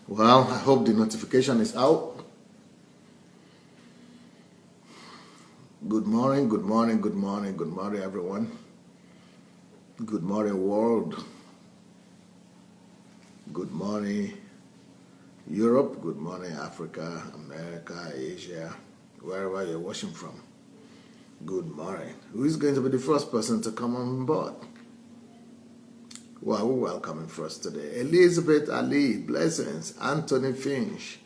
Well, I hope the notification is out. Good morning, good morning, good morning, good morning, everyone. Good morning, world. Good morning, Europe. Good morning, Africa, America, Asia, wherever you're watching from. Good morning. Who is going to be the first person to come on board? Well, we're welcoming first today. Elizabeth Ali, blessings. Anthony Finch,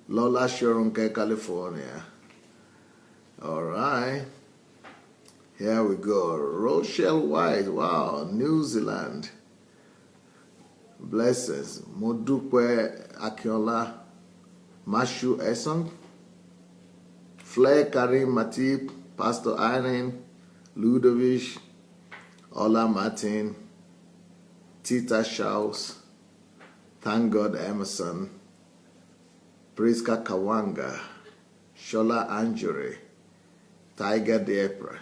Lola Shorunke, California. All right. Here we go. Rochelle White, wow, New Zealand. Blessings. Modupe Akiola, Mashu Esong, Flair Karim Matip, Pastor Irene, Ludovic, Ola Martin, Tita Shaus, Thank God Emerson, Priska Kawanga, Shola Anjure, Tiger Depre,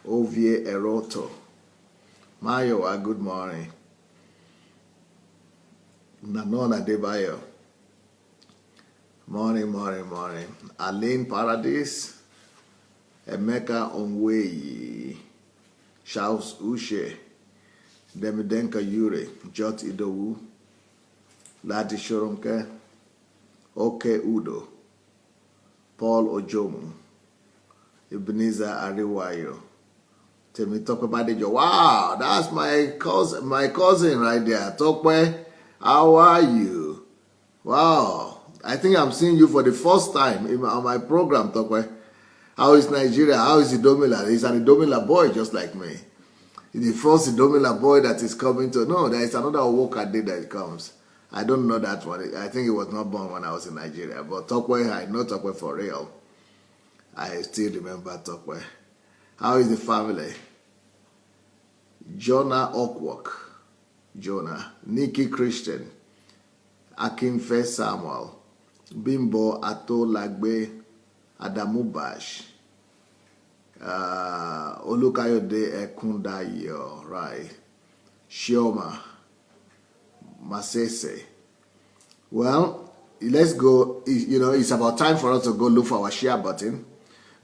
Ovie Eroto, Mayowa, good morning, Nanona Debayo, morning, Aline Paradise, Emeka Onweyi, Shaus Ushe, Demidenka Yure, Jot Idowu, Lati Shorunke, Oke Udo, Paul Ojomu, Ebenezer Ariwayo, Temitope Badejo. Wow, that's my cousin right there. Tokwe, how are you? Wow, I think I'm seeing you for the first time on my program, Tokwe. How is Nigeria? How is Idomila? He's an Idomila boy just like me. The first Idomila boy that is coming to... No, there is another Walker Day that comes. I don't know that one. I think he was not born when I was in Nigeria. But Tokwe, I know Tokwe for real. I still remember Tokwe. How is the family? Jonah Okwok. Jonah. Nikki Christian. Akinfe Samuel. Bimbo Ato Lagbe. Adamu Bash. Olukayode Ekundayo, right? Shioma Masese. Well, let's go. You know, it's about time for us to go look for our share button.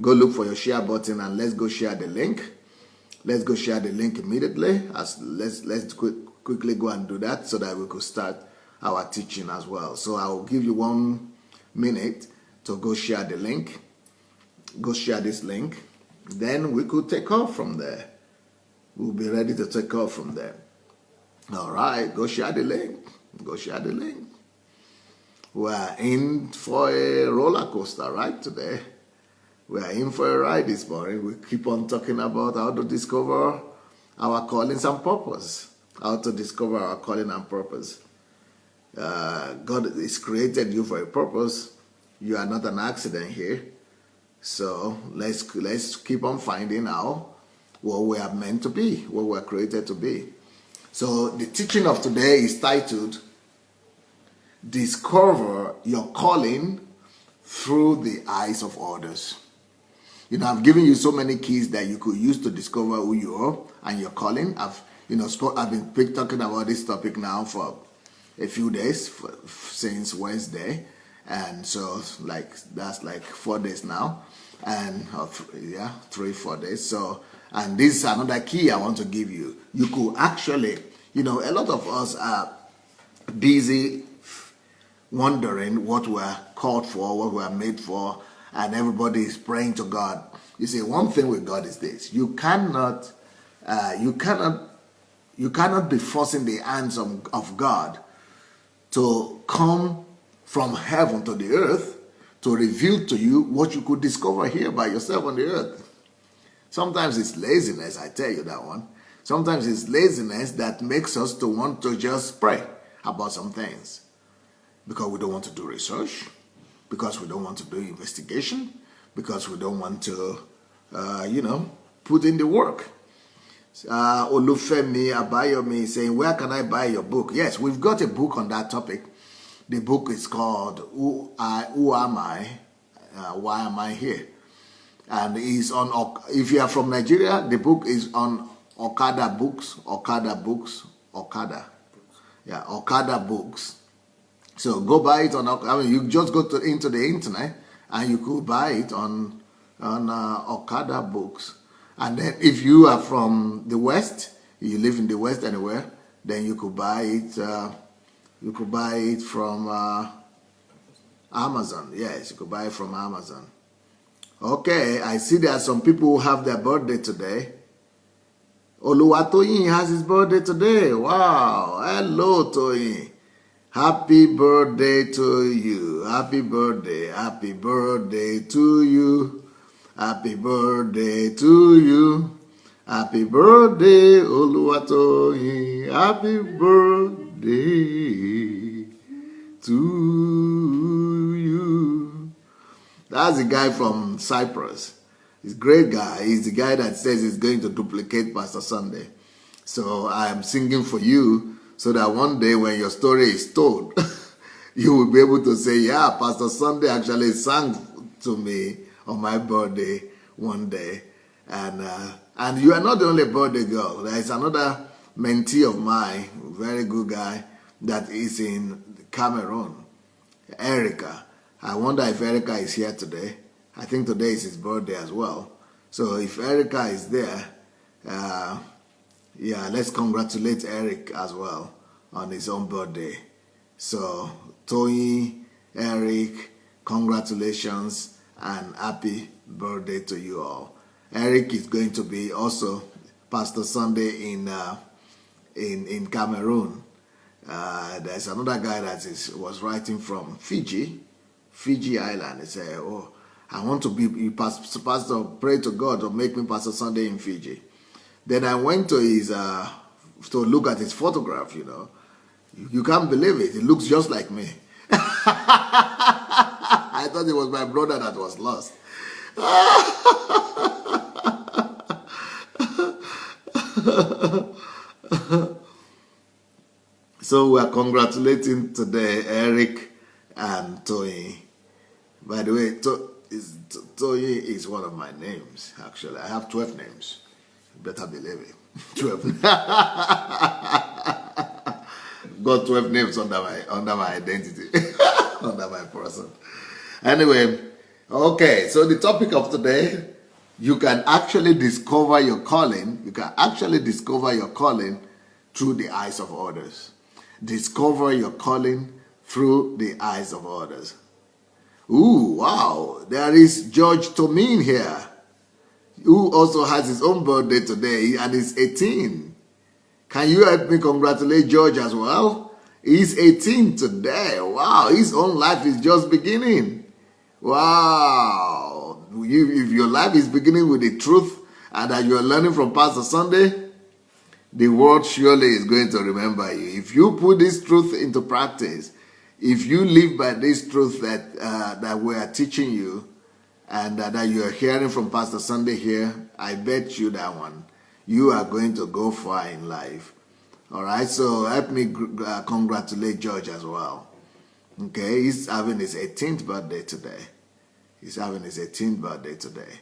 Go look for your share button and let's go share the link. Let's go share the link immediately. Let's quickly go and do that so that we could start our teaching as well. So I will give you 1 minute to go share the link. Go share this link. Then we could take off from there. We'll be ready to take off from there. All right, go share the link. Go share the link. We're in for a roller coaster ride today. We're in for a ride this morning. We keep on talking about how to discover our callings and purpose. How to discover our calling and purpose. God has created you for a purpose. You are not an accident here. So let's keep on finding out what we are meant to be, what we are created to be. So the teaching of today is titled, Discover Your Calling Through the Eyes of Others. You know, I've given you so many keys that you could use to discover who you are and your calling. I've been talking about this topic now for a few days, since Wednesday. And so that's like 4 days now, and 3-4 days. So, and this is another key I want to give you. You could actually, you know, a lot of us are busy wondering what we're called for, what we're made for, and everybody is praying to God. You see, one thing with God is this: you cannot be forcing the hands of God to come from heaven to the earth to reveal to you what you could discover here by yourself on the earth. Sometimes it's laziness, I tell you that one. Sometimes it's laziness that makes us to want to just pray about some things. Because we don't want to do research, because we don't want to do investigation, because we don't want to, put in the work. Olufemi Abayomi saying, where can I buy your book? Yes, we've got a book on that topic. The book is called Who Am I? Why Am I Here? And it's on, if you are from Nigeria, the book is on Okada Books. Yeah, Okada Books. So go buy it on, I mean, you just go into the internet and you could buy it on Okada Books. And then if you are from the West, you live in the West anywhere, then you could buy it. You could buy it from Amazon. Yes, you could buy it from Amazon. Okay, I see there are some people who have their birthday today. Oluwatoyin has his birthday today. Wow. Hello, Toyin. Happy birthday to you. Happy birthday. Happy birthday to you. Happy birthday to you. Happy birthday, Oluwatoyin. Happy birthday to you. That's the guy from Cyprus. He's a great guy. He's the guy that says he's going to duplicate Pastor Sunday. So I am singing for you so that one day when your story is told, you will be able to say, yeah, Pastor Sunday actually sang to me on my birthday one day. And you are not the only birthday girl. There is another mentee of mine, very good guy, that is in Cameroon, Erica. I wonder if Erica is here today. I think today is his birthday as well. So if Erica is there, yeah, let's congratulate Eric as well on his own birthday. So Tony, Eric, congratulations and happy birthday to you all. Eric is going to be also Pastor Sunday in Cameroon. There's another guy that was writing from Fiji Island. He said, oh, I want to be pastor, pray to God to make me Pastor Sunday in Fiji. Then I went to his to look at his photograph, you know. You can't believe it. It looks just like me. I thought it was my brother that was lost. So we are congratulating today Eric and Toyin. By the way, Toyin is one of my names, actually. I have 12 names. You better believe it. 12. Got 12 names under my identity, under my person. Anyway, okay, so the topic of today, you can actually discover your calling. You can actually discover your calling through the eyes of others. Discover your calling through the eyes of others. Ooh, wow. There is George Tomin here, who also has his own birthday today and is 18. Can you help me congratulate George as well? He's 18 today. Wow, his own life is just beginning. Wow. If your life is beginning with the truth and that you are learning from Pastor Sunday, the world surely is going to remember you. If you put this truth into practice, if you live by this truth that we are teaching you and that you are hearing from Pastor Sunday here, I bet you that one, you are going to go far in life. All right, so help me congratulate George as well. Okay, he's having his 18th birthday today. He's having his 18th birthday today.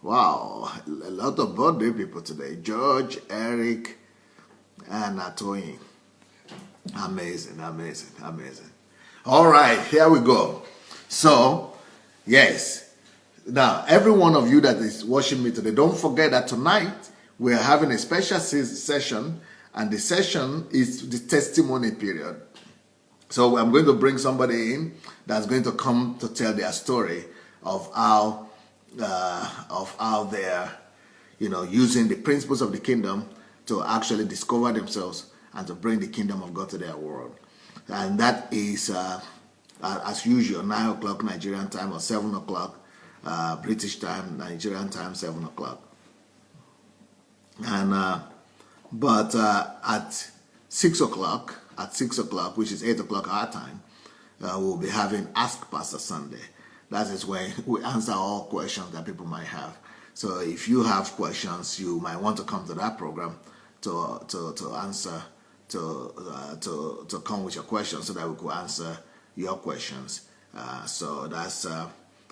Wow, a lot of birthday people today. George, Eric, and Toyin. Amazing, amazing, amazing. All right, here we go. So, yes. Now, every one of you that is watching me today, don't forget that tonight we are having a special session, and the session is the testimony period. So I'm going to bring somebody in that's going to come to tell their story of how they're, using the principles of the kingdom to actually discover themselves and to bring the kingdom of God to their world. And that is, as usual, 9 o'clock Nigerian time or 7 o'clock British time, Nigerian time, 7 o'clock. And but at 6 o'clock, which is 8 o'clock our time, we'll be having Ask Pastor Sunday. That is where we answer all questions that people might have. So if you have questions, you might want to come to that program to answer, to come with your questions so that we could answer your questions. So that's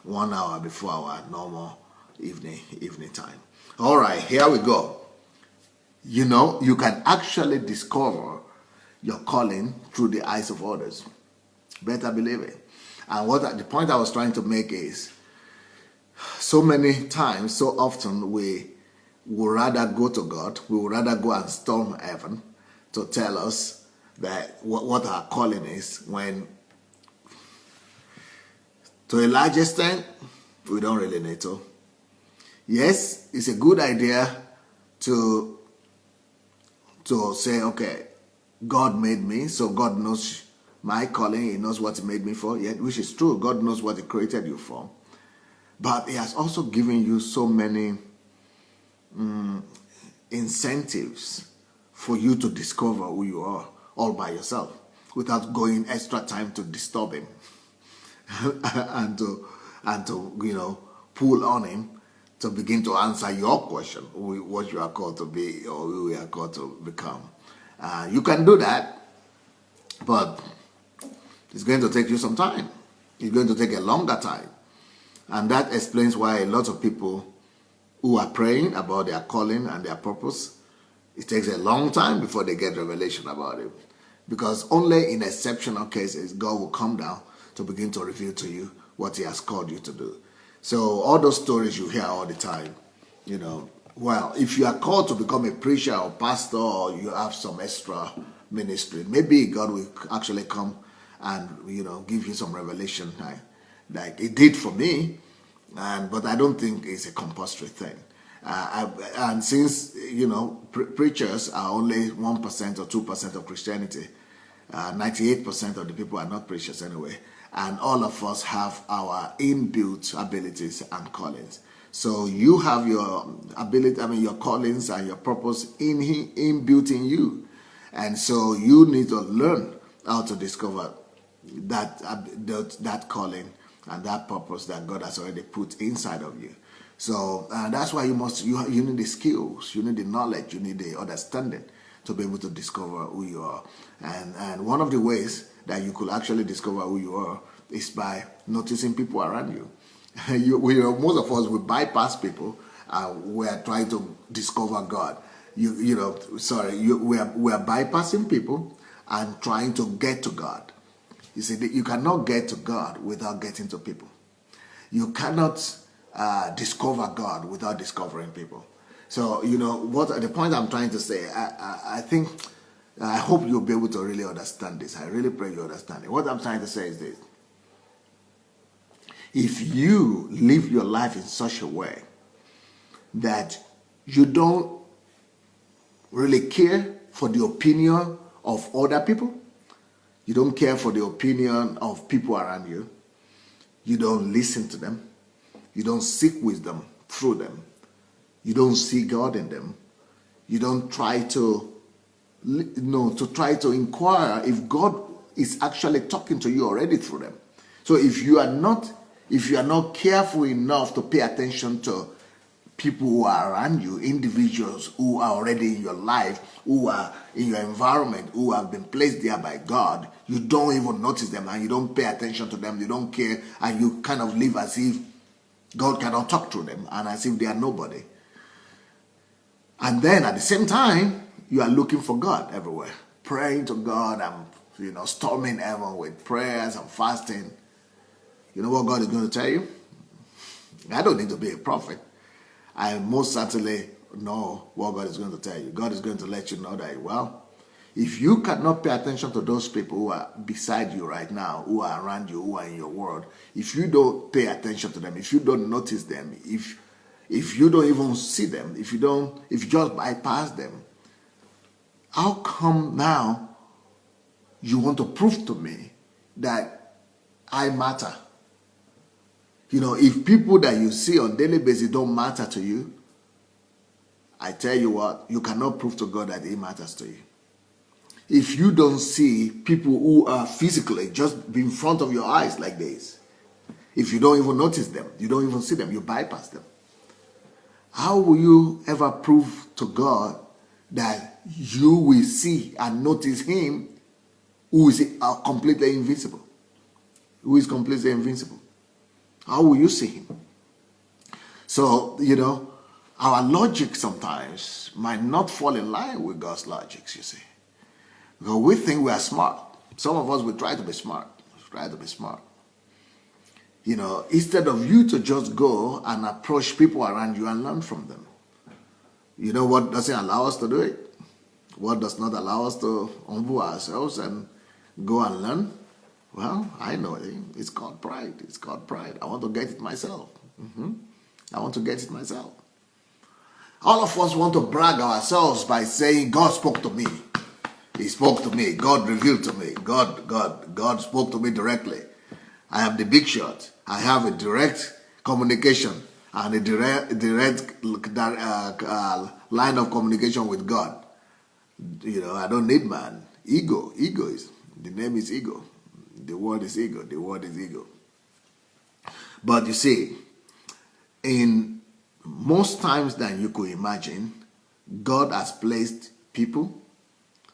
1 hour before our normal evening time. All right, here we go. You can actually discover your calling through the eyes of others. Better believe it. And the point I was trying to make is, so many times, so often, we would rather go to God, we would rather go and storm heaven to tell us that what our calling is, when to a large extent, we don't really need to. Yes, it's a good idea to say, okay, God made me, so God knows my calling, He knows what He made me for, yet, which is true. God knows what He created you for. But He has also given you so many incentives for you to discover who you are all by yourself without going extra time to disturb Him and to pull on Him to begin to answer your question, what you are called to be or who you are called to become. You can do that, but it's going to take you some time. It's going to take a longer time. And that explains why a lot of people who are praying about their calling and their purpose, it takes a long time before they get revelation about it. Because only in exceptional cases, God will come down to begin to reveal to you what He has called you to do. So all those stories you hear all the time, well, if you are called to become a preacher or pastor, or you have some extra ministry, maybe God will actually come and give you some revelation like He did for me, but I don't think it's a compulsory thing. And since preachers are only 1% or 2% of Christianity, 98% of the people are not preachers anyway, and all of us have our inbuilt abilities and callings. So you have your ability, your callings and your purpose inbuilt in you. And so you need to learn how to discover that calling and that purpose that God has already put inside of you. So that's why you need the skills, you need the knowledge, you need the understanding to be able to discover who you are. And one of the ways that you could actually discover who you are is by noticing people around you. Most of us, we bypass people. We are trying to discover God. We are bypassing people and trying to get to God. You see, you cannot get to God without getting to people. You cannot discover God without discovering people. So, what the point I'm trying to say, I hope you'll be able to really understand this. I really pray you understand it. What I'm trying to say is this. If you live your life in such a way that you don't really care for the opinion of other people, you don't care for the opinion of people around you, you don't listen to them, you don't seek wisdom through them, you don't see God in them, you don't try to inquire if God is actually talking to you already through them. So if you are not careful enough to pay attention to people who are around you, individuals who are already in your life, who are in your environment, who have been placed there by God, you don't even notice them and you don't pay attention to them, you don't care, and you kind of live as if God cannot talk to them and as if they are nobody. And then at the same time, you are looking for God everywhere, praying to God and storming heaven with prayers and fasting. You know what God is going to tell you? I don't need to be a prophet. I most certainly know what God is going to tell you. God is going to let you know that, well, if you cannot pay attention to those people who are beside you right now, who are around you, who are in your world, if you don't pay attention to them, if you don't notice them, if you don't even see them, if you just bypass them, how come now you want to prove to me that I matter? If people that you see on a daily basis don't matter to you, I tell you what, you cannot prove to God that He matters to you. If you don't see people who are physically just in front of your eyes like this, if you don't even notice them, you don't even see them, you bypass them, how will you ever prove to God that you will see and notice Him who is completely invisible? Who is completely invincible? How will you see Him? So, our logic sometimes might not fall in line with God's logics, you see. Because we think we are smart. Some of us will try to be smart, Try to be smart. You know, instead of you to just go and approach people around you and learn from them. You know what doesn't allow us to do it? What does not allow us to humble ourselves and go and learn? Well, I know it. It's called pride. It's called pride. I want to get it myself. I want to get it myself. All of us want to brag ourselves by saying, God spoke to me. He spoke to me. God revealed to me. God spoke to me directly. I am the big shot. I have a direct communication and a direct line of communication with God. You know, I don't need man. Ego is, the name is ego. The word is ego. The word is ego. But you see, in most times than you could imagine, God has placed people,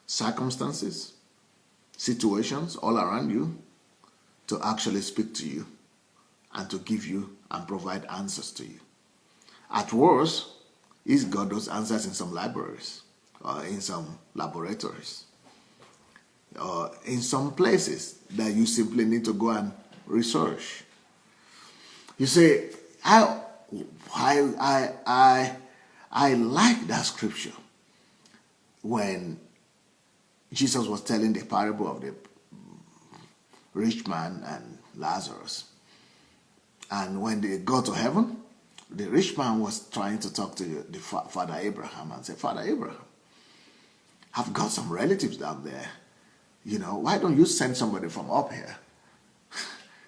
circumstances, situations all around you to actually speak to you and to give you and provide answers to you. At worst, He's got those answers in some libraries or in some laboratories or in some places that you simply need to go and research. You say, I like that scripture when Jesus was telling the parable of the rich man and Lazarus. And when they got to heaven, the rich man was trying to talk to the Father Abraham and say, Father Abraham, I've got some relatives down there. You know, why don't you send somebody from up here?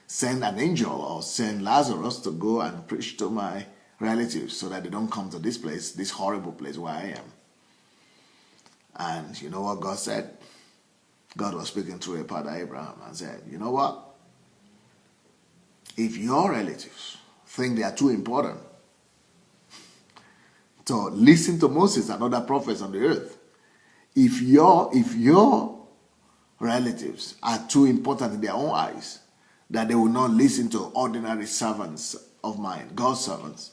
Send an angel or send Lazarus to go and preach to my relatives so that they don't come to this place, this horrible place where I am. And you know what God said? God was speaking through a Father Abraham and said, you know what? If your relatives think they are too important to listen to Moses and other prophets on the earth, if your relatives are too important in their own eyes, that they will not listen to ordinary servants of mine, God's servants,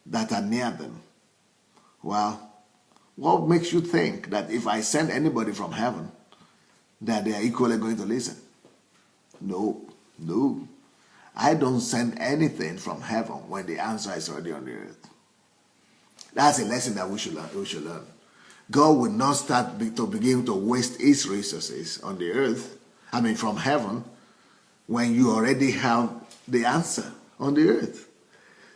that are near them. Well, what makes you think that if I send anybody from heaven, that they are equally going to listen? No. I don't send anything from heaven when the answer is already on the earth. That's a lesson that we should learn. God will not start to begin to waste His resources on the earth, from heaven, when you already have the answer on the earth.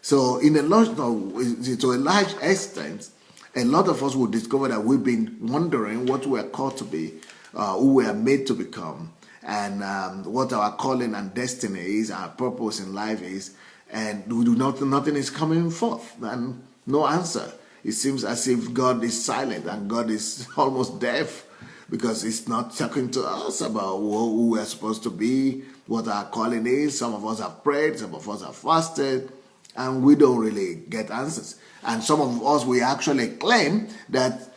So to a large extent, a lot of us will discover that we've been wondering what we are called to be, who we are made to become, and what our calling and destiny is, our purpose in life is, and nothing is coming forth, and no answer. It seems as if God is silent and God is almost deaf, because He's not talking to us about who we are supposed to be, what our calling is. Some of us have prayed, some of us have fasted, and we don't really get answers. And some of us, we actually claim that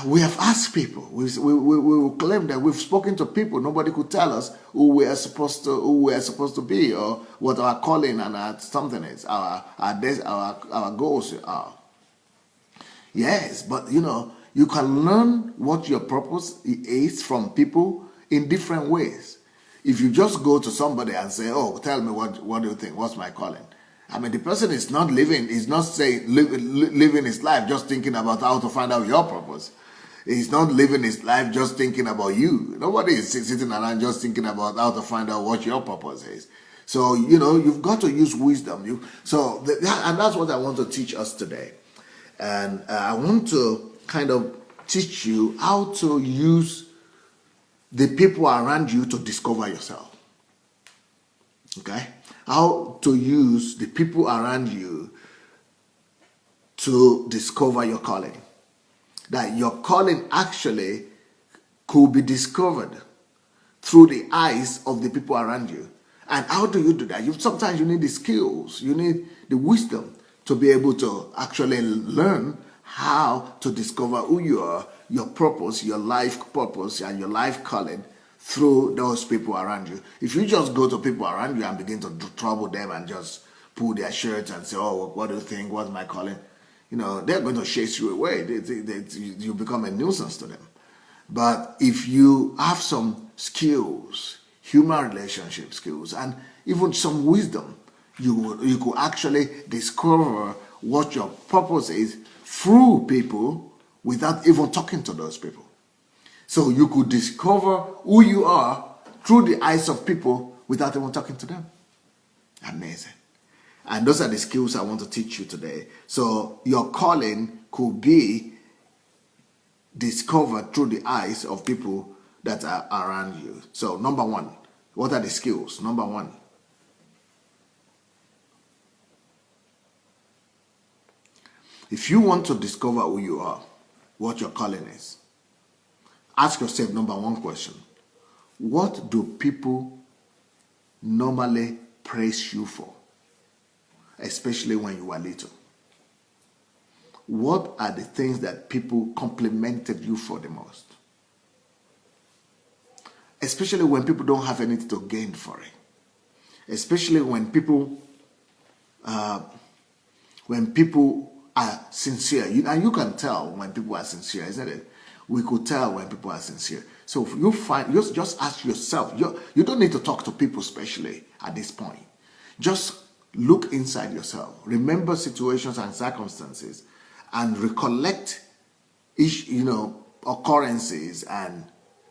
we have asked people. We will claim that we've spoken to people. Nobody could tell us who we are supposed to be, or what our calling and our something is, our goals are. Yes, but you can learn what your purpose is from people in different ways. If you just go to somebody and say, "Oh, tell me what do you think? What's my calling?" The person is not living his life just thinking about how to find out your purpose. He's not living his life just thinking about you. Nobody is sitting around just thinking about how to find out what your purpose is. So, you've got to use wisdom. And that's what I want to teach us today. And I want to kind of teach you how to use the people around you to discover yourself. Okay? How to use the people around you to discover your calling. That your calling actually could be discovered through the eyes of the people around you. And how do you do that? Sometimes you need the skills, you need the wisdom to be able to actually learn how to discover who you are, your purpose, your life purpose, and your life calling through those people around you. If you just go to people around you and begin to trouble them and just pull their shirts and say, "Oh, what do you think? What's my calling?" They're going to chase you away. You become a nuisance to them. But if you have some skills, human relationship skills, and even some wisdom. You could actually discover what your purpose is through people without even talking to those people. So you could discover who you are through the eyes of people without even talking to them. Amazing. And those are the skills I want to teach you today. So your calling could be discovered through the eyes of people that are around you. So number one, what are the skills? Number one, if you want to discover who you are, what your calling is, ask yourself number one question. What do people normally praise you for? Especially when you are little. What are the things that people complimented you for the most? Especially when people don't have anything to gain for it. Especially when people are sincere. And you can tell when people are sincere, isn't it? We could tell when people are sincere. So if you find, just ask yourself. You don't need to talk to people, especially at this point. Just look inside yourself. Remember situations and circumstances, and recollect each, occurrences and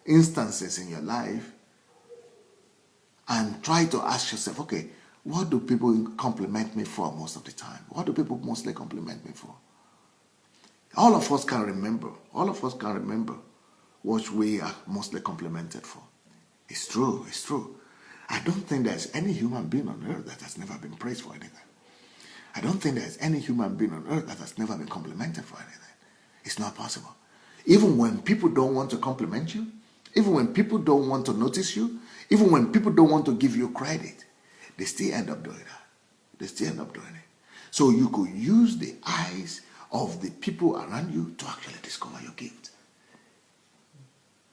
instances in your life, and try to ask yourself, okay, what do people compliment me for most of the time? What do people mostly compliment me for? All of us can remember. All of us can remember what we are mostly complimented for. It's true. It's true. I don't think there's any human being on earth that has never been praised for anything. I don't think there's any human being on earth that has never been complimented for anything. It's not possible. Even when people don't want to compliment you, even when people don't want to notice you, even when people don't want to give you credit, they still end up doing that. They still end up doing it. So you could use the eyes of the people around you to actually discover your gift.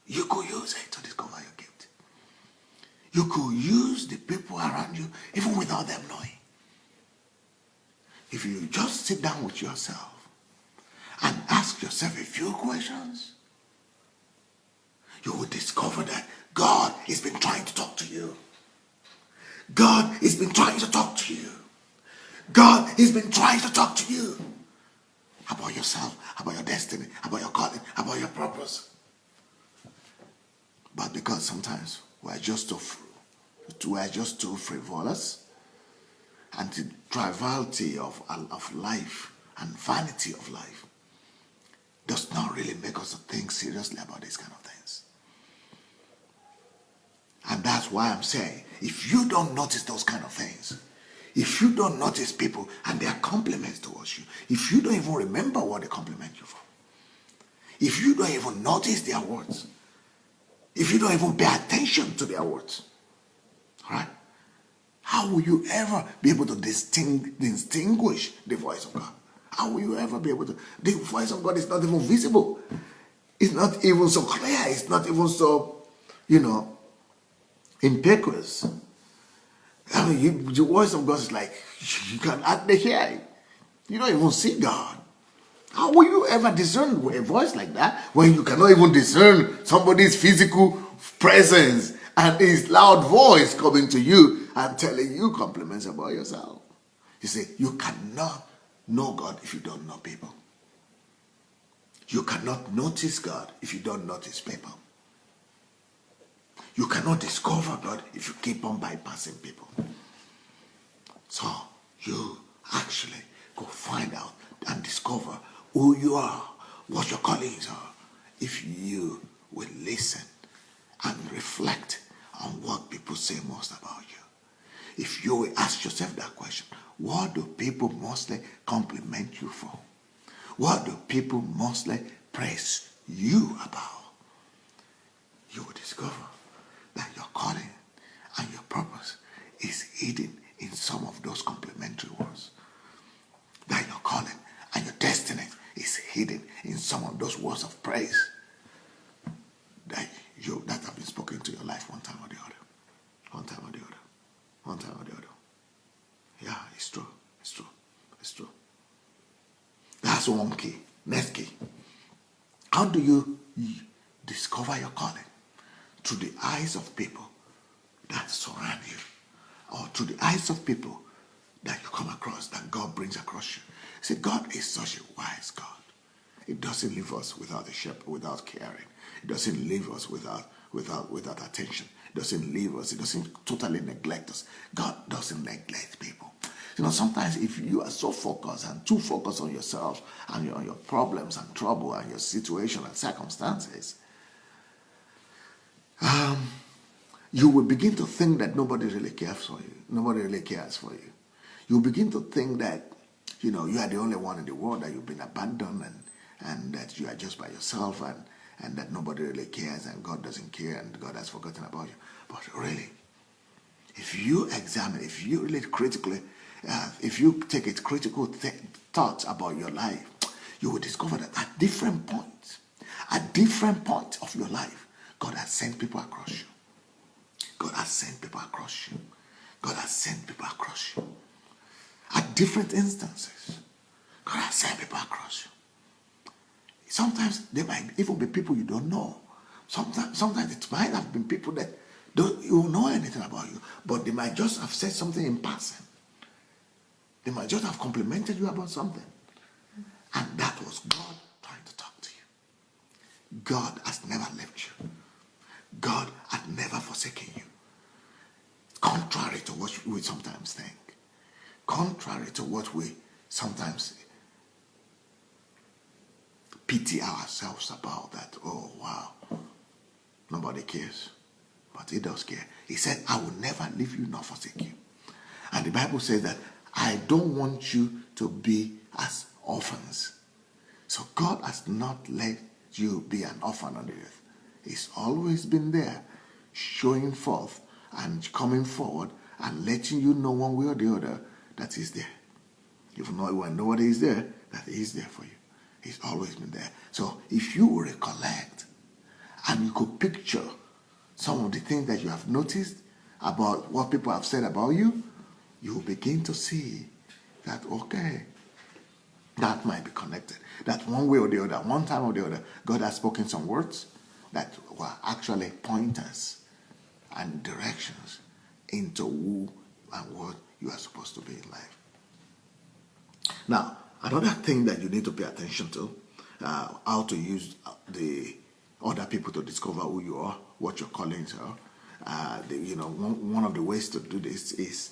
You could use it to discover your gift. You could use the people around you even without them knowing. If you just sit down with yourself and ask yourself a few questions, you will discover that God has been trying to talk to you. God has been trying to talk to you. God has been trying to talk to you about yourself, about your destiny, about your calling, about your purpose. But because sometimes we're just too frivolous, and the triviality of life and vanity of life does not really make us think seriously about these kind of things. And that's why I'm saying, if you don't notice those kind of things, if you don't notice people and their compliments towards you, if you don't even remember what they compliment you for, if you don't even notice their words, if you don't even pay attention to their words, all right, how will you ever be able to distinguish the voice of God? How will you ever be able to? The voice of God is not even visible. It's not even so clear. It's not even so, impetuous. I mean, the voice of God is like, you can hardly hear it. You don't even see God. How will you ever discern a voice like that when you cannot even discern somebody's physical presence and his loud voice coming to you and telling you compliments about yourself? You see, you cannot know God if you don't know people. You cannot notice God if you don't notice people. You cannot discover God if you keep on bypassing people. So you actually go find out and discover who you are, what your callings are, if you will listen and reflect on what people say most about you. If you will ask yourself that question, what do people mostly compliment you for? What do people mostly praise you about? You will discover that your calling and your purpose is hidden in some of those complimentary words. That your calling and your destiny is hidden in some of those words of praise that have been spoken to your life one time or the other. One time or the other. One time or the other. Yeah, it's true. It's true. It's true. That's one key. Next key. How do you discover your calling? Through the eyes of people surround you, or through the eyes of people that you come across, that God brings across you. See, God is such a wise God. It doesn't leave us without a shepherd, without caring. It doesn't leave us without attention. It doesn't leave us. It doesn't totally neglect us. God doesn't neglect people. Sometimes if you are so focused and too focused on yourself and on your problems and trouble and your situation and circumstances, you will begin to think that nobody really cares for you. Nobody really cares for you. You begin to think that, you are the only one in the world, that you've been abandoned and that you are just by yourself and that nobody really cares and God doesn't care and God has forgotten about you. But really, if you examine, if you really critically, if you take a critical thought about your life, you will discover that at different points of your life, God has sent people across you. God has sent people across you. God has sent people across you. At different instances, God has sent people across you. Sometimes there might even be people you don't know. Sometimes it might have been people that you know anything about you, but they might just have said something in passing. They might just have complimented you about something. And that was God trying to talk to you. God has never left you. God has never forsaken you. Contrary to what we sometimes think. Contrary to what we sometimes pity ourselves about, that, oh wow, nobody cares. But he does care. He said, I will never leave you nor forsake you. And the Bible says that I don't want you to be as orphans. So God has not let you be an orphan on the earth. He's always been there, showing forth and coming forward and letting you know one way or the other that he's there. Even though when nobody is there, that he's there for you. He's always been there. So if you recollect and you could picture some of the things that you have noticed about what people have said about you, you will begin to see that, okay, that might be connected. That one way or the other, one time or the other, God has spoken some words that were actually pointers and directions into who and what you are supposed to be in life. Now, another thing that you need to pay attention to, how to use the other people to discover who you are, what your callings are. One of the ways to do this is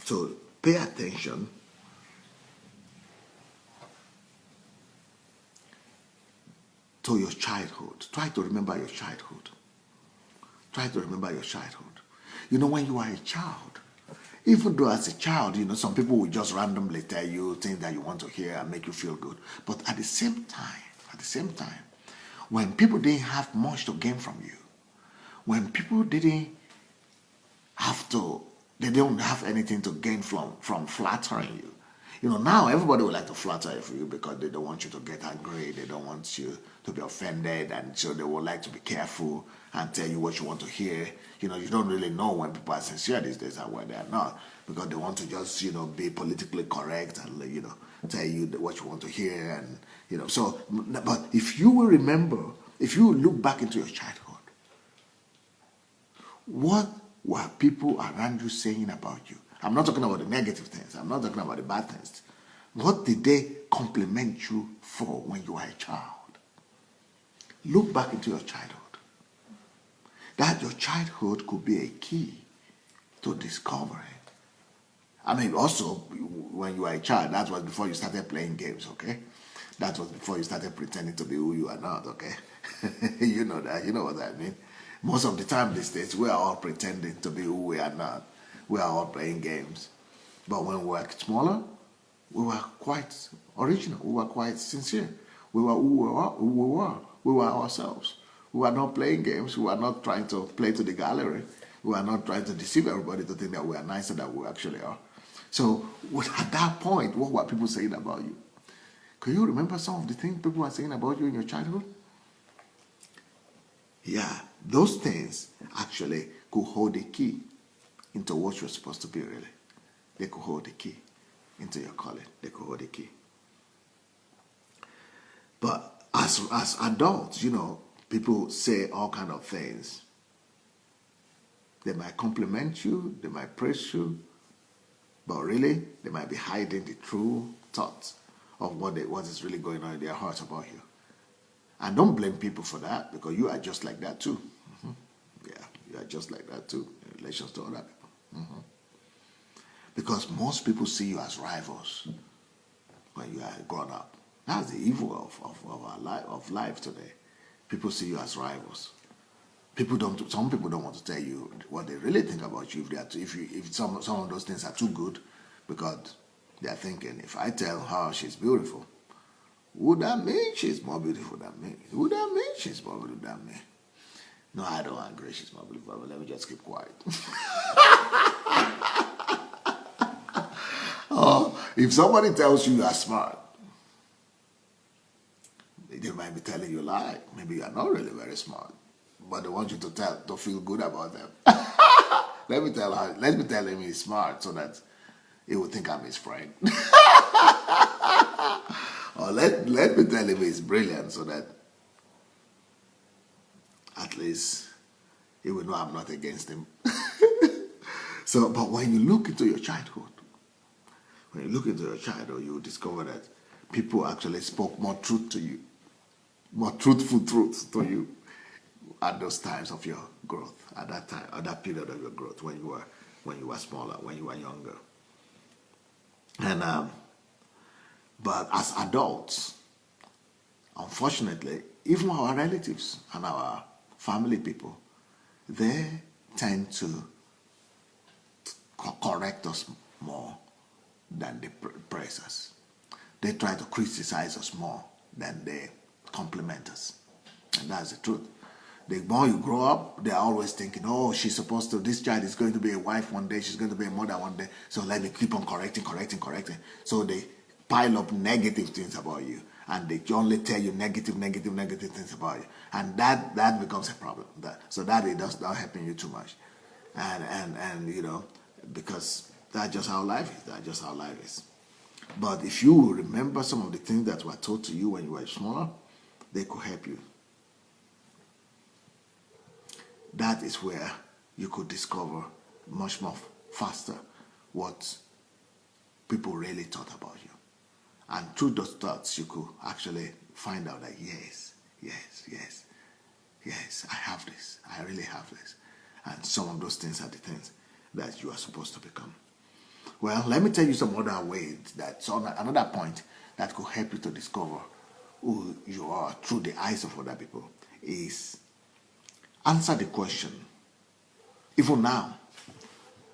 to pay attention to your childhood. Try to remember your childhood. Try to remember your childhood. When you are a child, even though as a child, some people will just randomly tell you things that you want to hear and make you feel good. But at the same time, when people didn't have much to gain from you, when people they don't have anything to gain from flattering you. Now everybody would like to flatter you because they don't want you to get angry, they don't want you to be offended, and so they would like to be careful and tell you what you want to hear. You don't really know when people are sincere these days and when they are not, because they want to just, be politically correct and, tell you what you want to hear. And, so, but if you will remember, if you will look back into your childhood, what were people around you saying about you? I'm not talking about the negative things. I'm not talking about the bad things. What did they compliment you for when you were a child? Look back into your childhood. That your childhood could be a key to discovery. Also, when you were a child, that was before you started playing games, okay? That was before you started pretending to be who you are not, okay? You know that. You know what I mean? Most of the time these days, we are all pretending to be who we are not. We are all playing games. But when we were smaller, we were quite original. We were quite sincere. We were who we were. We were ourselves. We were not playing games. We were not trying to play to the gallery. We were not trying to deceive everybody to think that we are nicer than we actually are. So at that point, what were people saying about you? Can you remember some of the things people were saying about you in your childhood? Yeah, those things actually could hold the key into what you're supposed to be, really. They could hold the key into your calling. They could hold the key. But as adults, people say all kind of things. They might compliment you, they might praise you, but really, they might be hiding the true thoughts of what is really going on in their hearts about you. And don't blame people for that, because you are just like that too. Yeah, you are just like that too in relation to other people. Because most people see you as rivals when you are grown up. That's the evil of life today. People see you as rivals. Some people don't want to tell you what they really think about you if some of those things are too good, because they are thinking, if I tell her she's beautiful, would that mean she's more beautiful than me? Would that mean she's more beautiful than me? No, I don't agree she's more beautiful, but let me just keep quiet. Oh, if somebody tells you are smart, they might be telling you a lie. Maybe you are not really very smart, but they want you to feel good about them. Let me tell him he's smart so that he will think I'm his friend. Or let me tell him he's brilliant so that at least he will know I'm not against him. But when you look into your childhood, you will discover that people actually spoke more truth to you, more truthful truths to you at those times of your growth, at that period of your growth, when you were smaller, when you were younger. And but as adults, unfortunately, even our relatives and our family people, they tend to correct us more than they praise us. They try to criticize us more than they compliment us. And that's the truth. The more you grow up, they're always thinking, oh, this child is going to be a wife one day, she's going to be a mother one day, so let me keep on correcting. So they pile up negative things about you, and they only tell you negative things about you. And that becomes a problem. So that it does not happen you too much. And because that's just how life is. But if you remember some of the things that were taught to you when you were smaller, they could help you. That is where you could discover much more faster what people really thought about you. And through those thoughts, you could actually find out that yes, I have this. I really have this. And some of those things are the things that you are supposed to become. Well, let me tell you some other ways, another point that could help you to discover who you are through the eyes of other people is answer the question. Even now,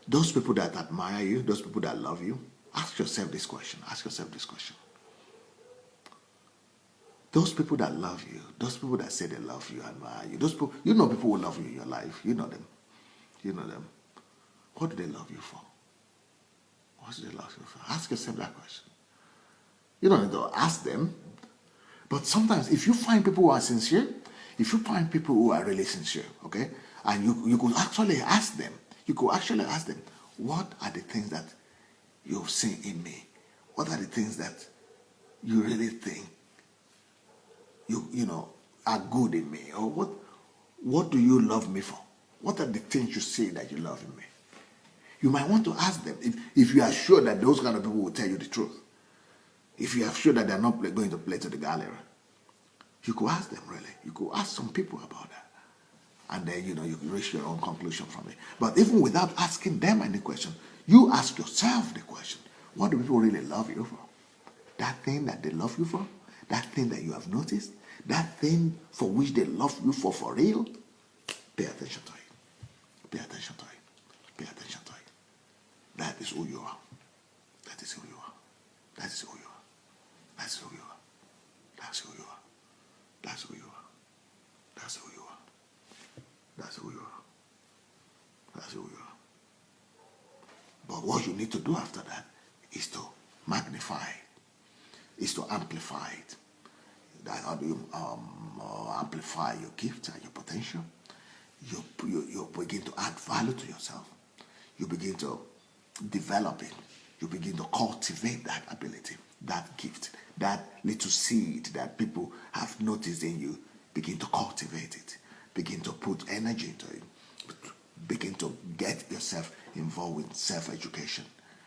those people that admire you, those people that love you, ask yourself this question. Those people that love you, those people that say they love you, admire you, those people, people who love you in your life, you know them. What do they love you for? What do they love you for? Ask yourself that question. You don't need to ask them, but sometimes if you find people who are sincere, if you find people who are really sincere, okay, and you could actually ask them, what are the things that you've seen in me? What are the things that you really think are good in me? Or what do you love me for? What are the things you say that you love in me? You might want to ask them if you are sure that those kind of people will tell you the truth. If you are sure that they're not going to play to the gallery, you could ask them, really. You could ask some people about that. And then, you can reach your own conclusion from it. But even without asking them any question, you ask yourself the question, what do people really love you for? That thing that they love you for? That thing that you have noticed? That thing for which they love you for real? Pay attention to it. Pay attention to it. Pay attention to it. That is who you are. That is who you are. That is who you are. That's who you are. That's who you are. That's who you are. That's who you are. That's who you are. That's who you are. But what you need to do after that is to magnify it, is to amplify it. How do you amplify your gifts and your potential? You begin to add value to yourself. You begin to develop it. You begin to cultivate that ability, that gift, that little seed that people have noticed in you. Begin to cultivate it. Begin to put energy into it. begin to get yourself involved with self-education.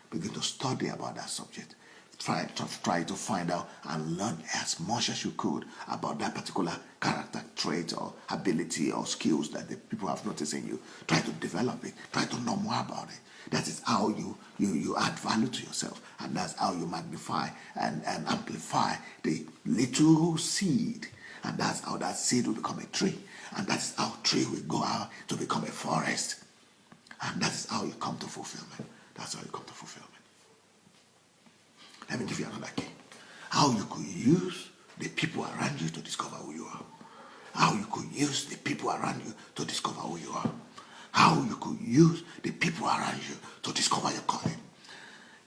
Begin to study about that subject. Try to find out and learn as much as you could about that particular character trait or ability or skills that the people have noticed in you. Try to develop it. Try to know more about it. That is how you add value to yourself, and that's how you magnify and amplify the little seed, and that's how that seed will become a tree, and that's how tree will go out to become a forest, and that is how you come to fulfillment. That's how you come to fulfillment. Let me give you another key. How you could use the people around you to discover who you are. How you could use the people around you to discover who you are. How you could use the people around you to discover your calling.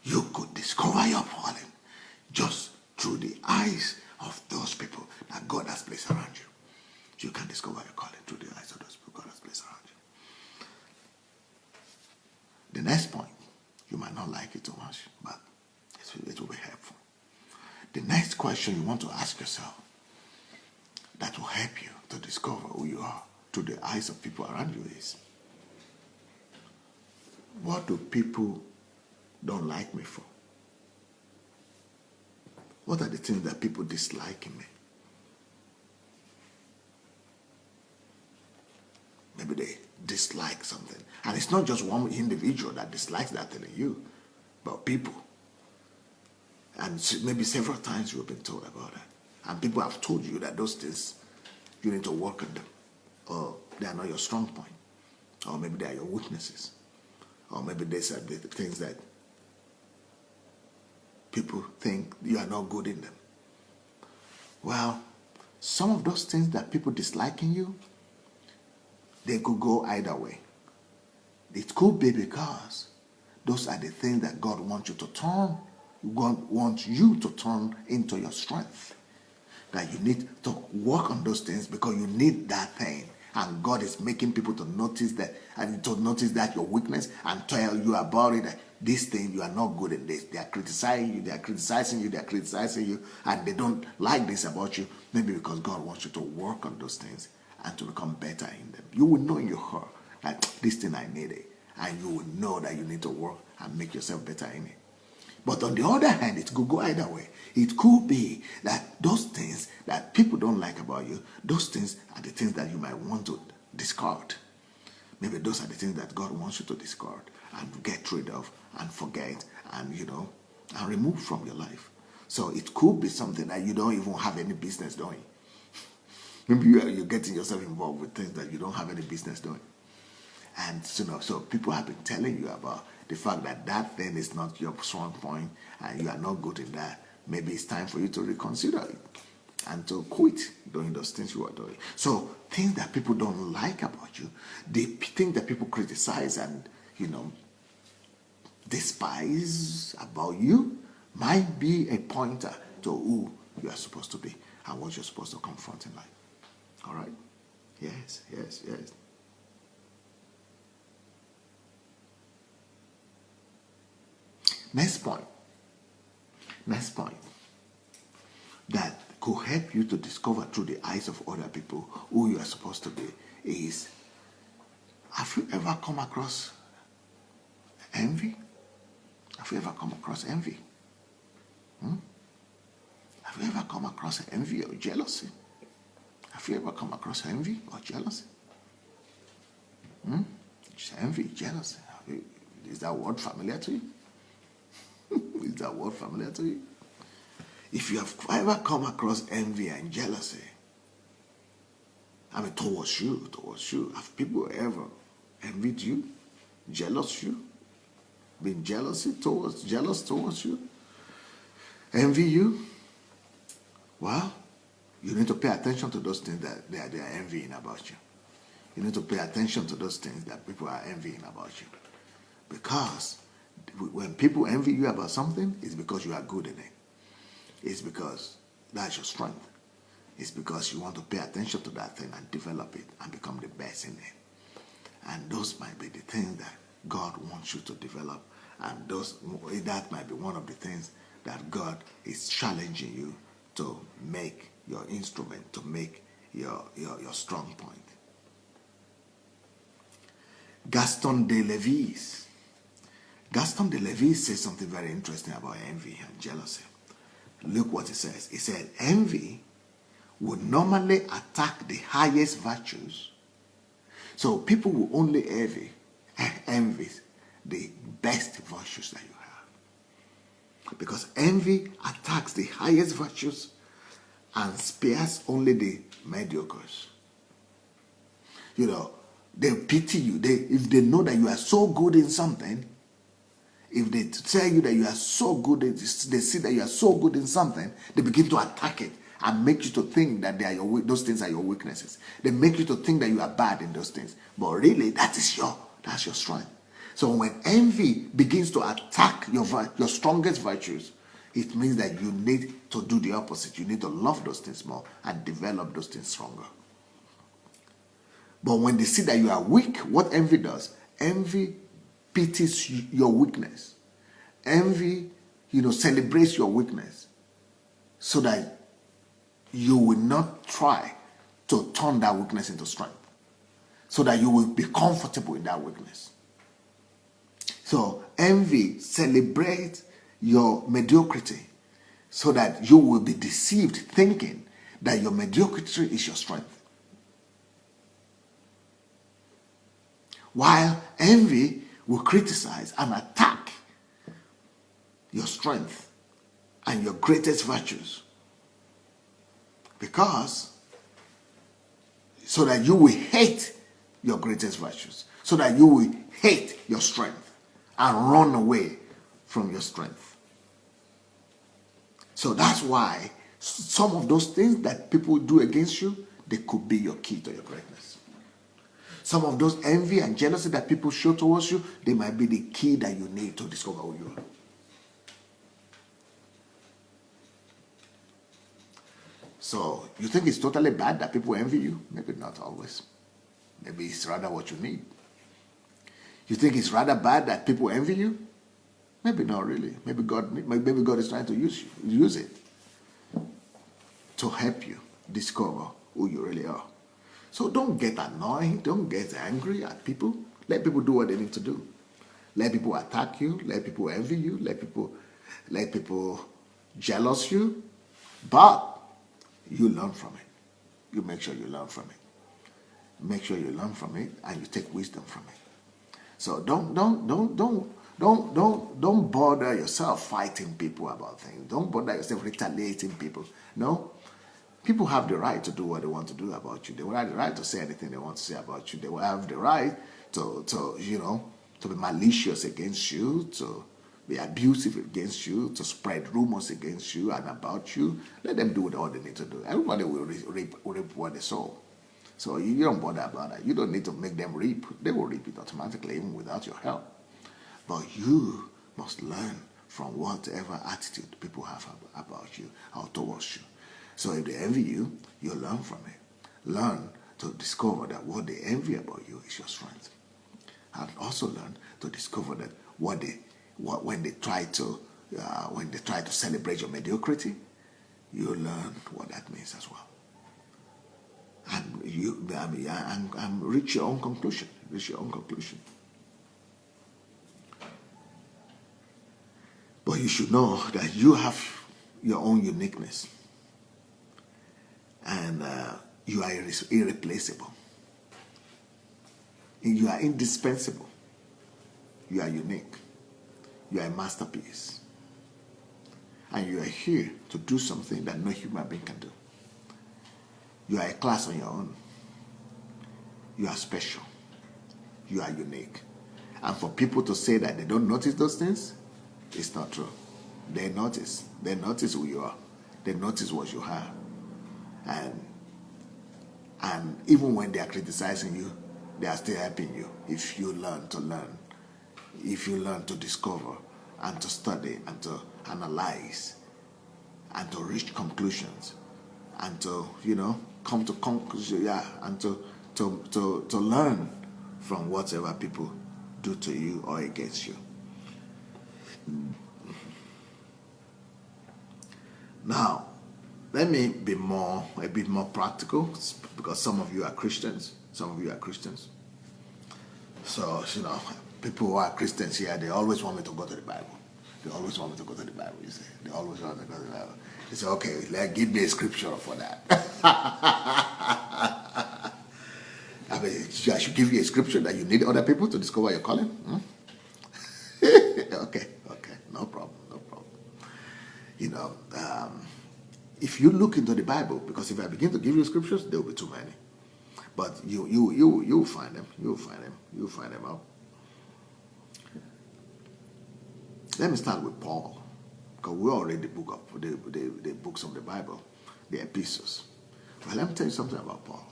You could discover your calling just through the eyes of those people that God has placed around you. You can discover your calling through the eyes of those people God has placed around you. The next point, you might not like it too much, but it will be helpful. The next question you want to ask yourself that will help you to discover who you are through the eyes of people around you is, what do people don't like me for? What are the things that people dislike in me? Maybe they dislike something. And it's not just one individual that dislikes that thing in you, but people. And maybe several times you've been told about that. And people have told you that those things, you need to work on them. Or they are not your strong point. Or maybe they are your weaknesses. Or maybe these are the things that people think you are not good in them. Well, some of those things that people dislike in you, they could go either way. It could be because those are the things that God wants you to turn. God wants you to turn into your strength. That you need to work on those things because you need that thing. And God is making people to notice that, and to notice that your weakness and tell you about it. That this thing, you are not good in this. They are criticizing you, and they don't like this about you. Maybe because God wants you to work on those things and to become better in them. You will know in your heart that this thing I need it. And you will know that you need to work and make yourself better in it. But on the other hand, it could go either way. It could be that those things that people don't like about you, those things are the things that you might want to discard. Maybe those are the things that God wants you to discard and get rid of and forget and, and remove from your life. So it could be something that you don't even have any business doing. Maybe you're getting yourself involved with things that you don't have any business doing. And so people have been telling you about the fact that that thing is not your strong point and you are not good in that. Maybe it's time for you to reconsider it and to quit doing those things you are doing. So things that people don't like about you, the things that people criticize and, despise about you might be a pointer to who you are supposed to be and what you're supposed to confront in life. All right? Yes. Next point that could help you to discover through the eyes of other people who you are supposed to be is, have you ever come across envy? Have you ever come across envy? Have you ever come across envy or jealousy? Have you ever come across envy or jealousy? Envy, jealousy. Is that word familiar to you? Is that word familiar to you? If you have ever come across envy and jealousy, towards you, have people ever envied you, jealous you, been jealous towards you, envy you? Well, you need to pay attention to those things that they are envying about you. You need to pay attention to those things that people are envying about you. Because when people envy you about something, it's because you are good in it. It's because that's your strength. It's because you want to pay attention to that thing and develop it and become the best in it. And those might be the things that God wants you to develop. And that might be one of the things that God is challenging you to make your instrument, to make your strong point. Gaston de Levis. Gaston de Levis says something very interesting about envy and jealousy. Look what he says. He said, envy would normally attack the highest virtues. So people will only envy the best virtues that you have. Because envy attacks the highest virtues and spares only the mediocres. You know, they pity you. If they know that you are so good in something, if they tell you that you are so good, they see that you are so good in something, they begin to attack it and make you to think that those things are your weaknesses. They make you to think that you are bad in those things. But really, that's your strength. So when envy begins to attack your strongest virtues, it means that you need to do the opposite. You need to love those things more and develop those things stronger. But when they see that you are weak, what envy does? Envy pities your weakness. Envy, celebrates your weakness so that you will not try to turn that weakness into strength. So that you will be comfortable in that weakness. So envy celebrates your mediocrity so that you will be deceived thinking that your mediocrity is your strength. While envy will criticize and attack your strength and your greatest virtues. So that you will hate your greatest virtues. So that you will hate your strength and run away from your strength. So that's why some of those things that people do against you, they could be your key to your greatness. Some of those envy and jealousy that people show towards you, they might be the key that you need to discover who you are. So, you think it's totally bad that people envy you? Maybe not always. Maybe it's rather what you need. You think it's rather bad that people envy you? Maybe not really. Maybe God is trying to use it to help you discover who you really are. So don't get annoyed. Don't get angry at people. Let people do what they need to do. Let people attack you. Let people envy you. Let people jealous you. But you learn from it. You make sure you learn from it. Make sure you learn from it and you take wisdom from it. So don't bother yourself fighting people about things. Don't bother yourself retaliating people. No. People have the right to do what they want to do about you. They will have the right to say anything they want to say about you. They will have the right to be malicious against you, to be abusive against you, to spread rumors against you and about you. Let them do what they need to do. Everybody will reap what they sow. So you don't bother about that. You don't need to make them reap. They will reap it automatically, even without your help. But you must learn from whatever attitude people have about you or towards you. So if they envy you, you learn from it. Learn to discover that what they envy about you is your strength. And also learn to discover that when they try to celebrate your mediocrity, you learn what that means as well. And reach your own conclusion. But you should know that you have your own uniqueness. And you are irreplaceable. You are indispensable. You are unique. You are a masterpiece. And you are here to do something that no human being can do. You are a class on your own. You are special. You are unique. And for people to say that they don't notice those things, it's not true. They notice. They notice who you are. They notice what you have. And even when they are criticizing you, they are still helping you if you learn to learn, if you learn to discover and to study and to analyze and to reach conclusions and to, come to conclusion, and to learn from whatever people do to you or against you. Now, let me be a bit more practical, because some of you are Christians. So, people who are Christians here, they always want me to go to the Bible. They always want me to go to the Bible, you say. They always want me to go to the Bible. They say, okay, give me a scripture for that. I mean, I should give you a scripture that you need other people to discover your calling. Okay, no problem. If you look into the Bible, because if I begin to give you scriptures, there will be too many. But you'll find them. You'll find them out. Let me start with Paul, because we all read the books of the Bible, the epistles. Well, let me tell you something about Paul.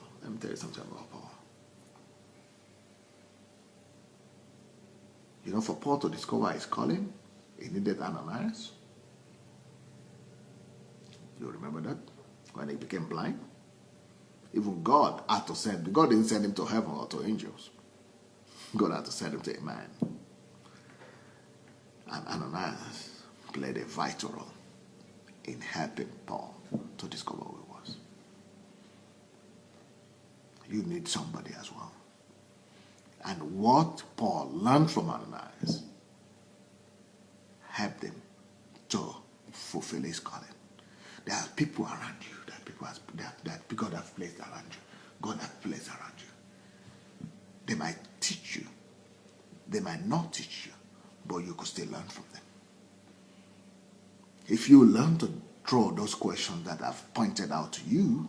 For Paul to discover his calling, he needed Ananias. You remember that? When he became blind? Even God had to send, God didn't send him to heaven or to angels. God had to send him to a man. And Ananias played a vital role in helping Paul to discover who he was. You need somebody as well. And what Paul learned from Ananias helped him to fulfill his calling. There are people around you that God has placed around you. God has placed around you. They might teach you. They might not teach you, but you could still learn from them. If you learn to throw those questions that I've pointed out to you,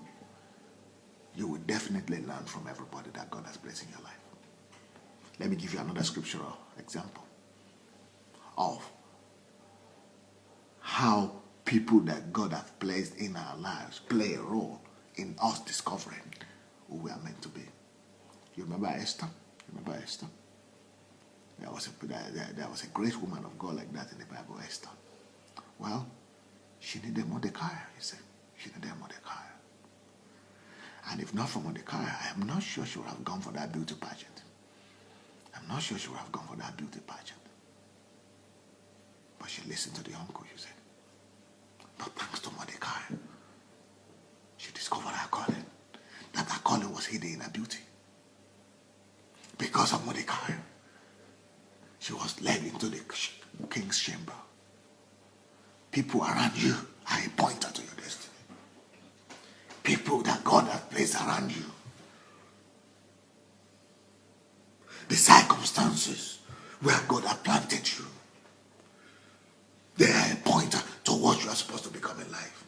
you will definitely learn from everybody that God has placed in your life. Let me give you another scriptural example of how people that God has placed in our lives play a role in us discovering who we are meant to be. You remember Esther? There was a great woman of God like that in the Bible, Esther. Well, she needed Mordecai, he said. She needed Mordecai. And if not for Mordecai, I am not sure she would have gone for that beauty pageant. But she listened to the uncle, you said. But thanks to Mordecai, she discovered her calling. That her calling was hidden in her beauty. Because of Mordecai, she was led into the king's chamber. People around you are a pointer to your destiny. People that God has placed around you. The circumstances where God has planted you, they are a pointer to what you are supposed to become in life.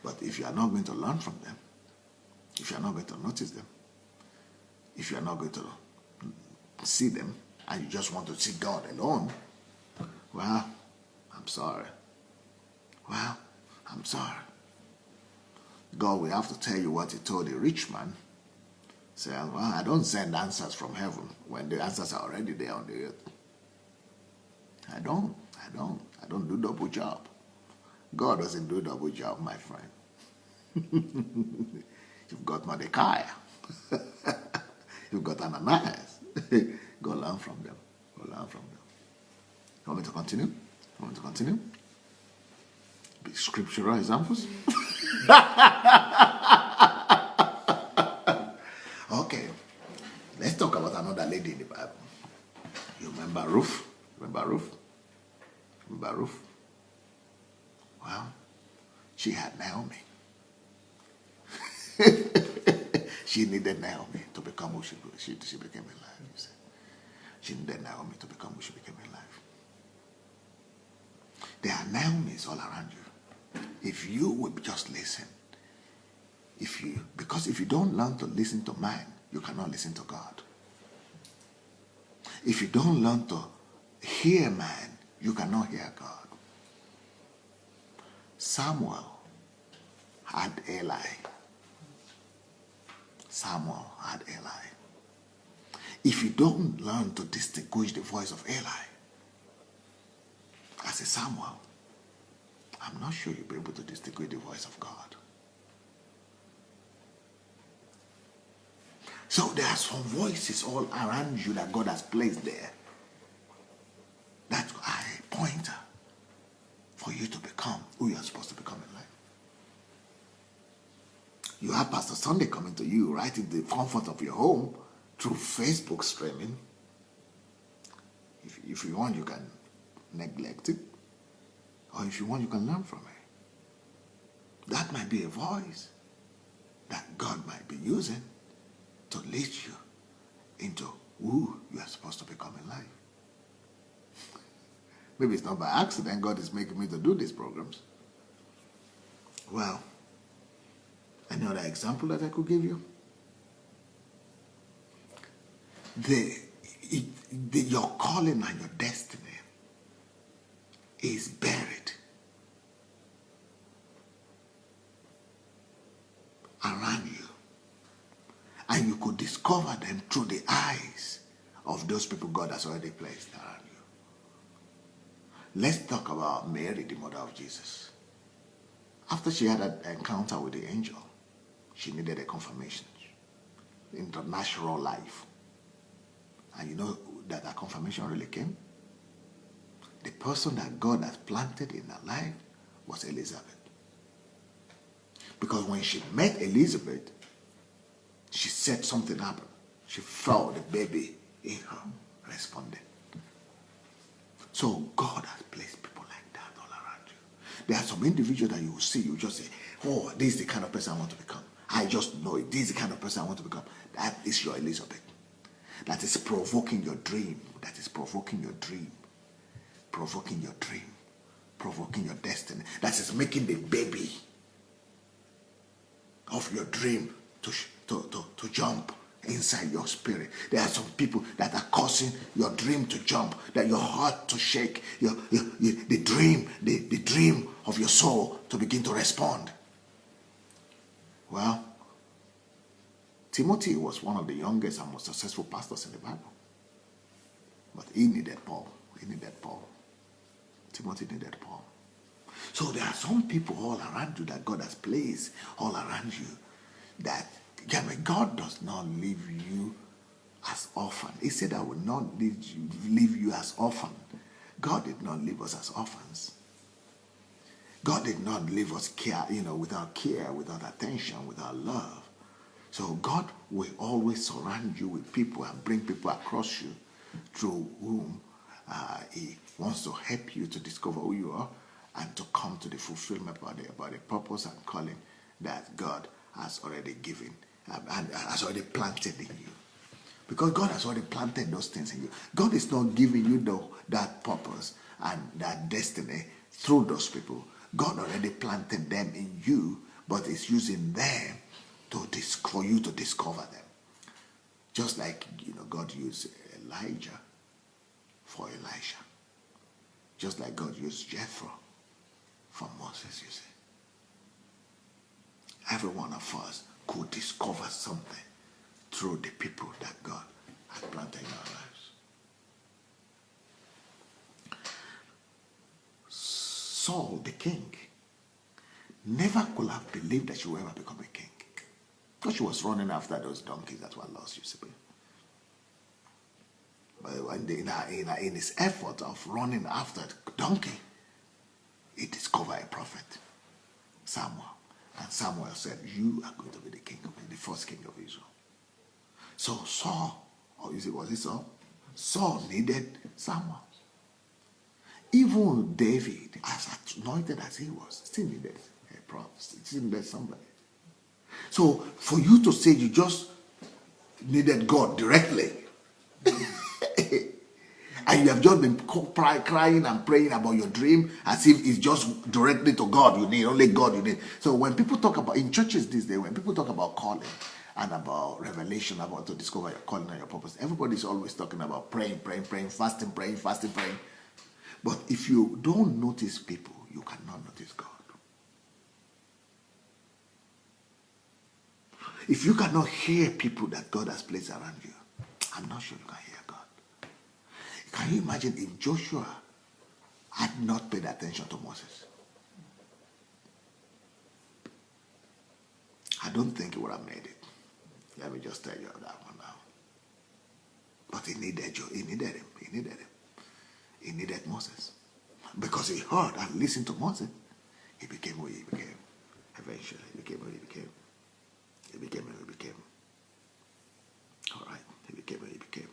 But if you are not going to learn from them, if you are not going to notice them, if you are not going to see them, and you just want to see God alone, well, I'm sorry. God will have to tell you what he told the rich man. Say, well, I don't send answers from heaven when the answers are already there on the earth. I don't do double job. God doesn't do double job, my friend. You've got Mordecai. You've got Ananias. Go learn from them. You want me to continue? Be scriptural examples? Okay. Let's talk about another lady in the Bible. You remember Ruth? Well, she had Naomi. She needed Naomi to become who she became in life. You see. She needed Naomi to become who she became in life. There are Naomis all around you. If you would just listen, because if you don't learn to listen to man, you cannot listen to God. If you don't learn to hear man, you cannot hear God. Samuel had Eli. If you don't learn to distinguish the voice of Eli as a Samuel, I'm not sure you'll be able to distinguish the voice of God. So there are some voices all around you that God has placed there that are a pointer for you to become who you are supposed to become in life. You have Pastor Sunday coming to you right in the comfort of your home through Facebook streaming. If you want, you can neglect it. Or if you want, you can learn from it. That might be a voice that God might be using to lead you into who you are supposed to become in life. Maybe it's not by accident God is making me to do these programs. Well, any other example that I could give you? Your calling and your destiny is buried around you. And you could discover them through the eyes of those people God has already placed around you. Let's talk about Mary, the mother of Jesus. After she had an encounter with the angel, she needed a confirmation in the natural life. And you know that confirmation really came? The person that God has planted in her life was Elizabeth. Because when she met Elizabeth, she said something happened. She felt the baby in her responded. So God has placed people like that all around you. There are some individuals that you will see, you just say, oh, this is the kind of person I want to become. I just know it. This is the kind of person I want to become. That is your Elizabeth. That is provoking your dream. That is provoking your dream. Provoking your dream. Provoking your destiny. That is making the baby of your dream to jump inside your spirit. There are some people that are causing your dream to jump, that your heart to shake, the dream of your soul to begin to respond. Well, Timothy was one of the youngest and most successful pastors in the Bible. But he needed Paul. He needed Paul. Timothy needed Paul. So there are some people all around you that God has placed all around you that God does not leave you as orphan. He said, I will not leave you as orphan. God did not leave us as orphans. God did not leave us without care, without attention, without love. So God will always surround you with people and bring people across you through whom he wants to help you to discover who you are and to come to the fulfillment about the purpose and calling that God has already given and has already planted in you. Because God has already planted those things in you. God is not giving you that purpose and that destiny through those people. God already planted them in you, but is using them for you to discover them. Just like God used Elijah for Elisha. Just like God used Jethro for Moses, you see. Every one of us could discover something through the people that God has planted in our lives. Saul, the king, never could have believed that she would ever become a king. Because she was running after those donkeys that were lost, you see. But in his effort of running after the donkey, he discovered a prophet, Samuel. And Samuel said, you are going to be the first king of Israel. So Saul, was it Saul? Saul needed Samuel. Even David, as anointed as he was, still needed a prophet, still needed somebody. So for you to say you just needed God directly, and you have just been crying and praying about your dream as if it's just directly to God you need, only God you need. So when people talk about, in churches these days, when people talk about calling and about revelation, about to discover your calling and your purpose, everybody's always talking about praying, fasting, praying. But if you don't notice people, you cannot notice God. If you cannot hear people that God has placed around you, I'm not sure you can hear God. Can you imagine if Joshua had not paid attention to Moses? I don't think he would have made it. Let me just tell you that one now. But he needed him. He needed Moses. Because he heard and listened to Moses, he became who he became. Eventually, he became who he became. He became who he became. All right, he became who he became.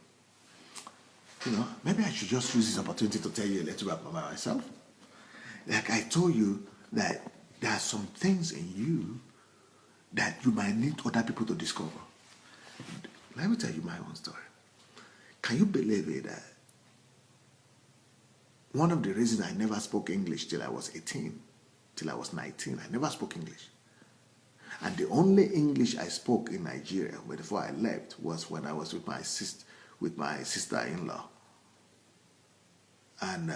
maybe I should just use this opportunity to tell you a little bit about myself. Like I told you that there are some things in you that you might need other people to discover. Let me tell you my own story. Can you believe it that one of the reasons I never spoke English till I was 18, till I was 19, I never spoke English. And the only English I spoke in Nigeria before I left was when I was with my sister-in-law. And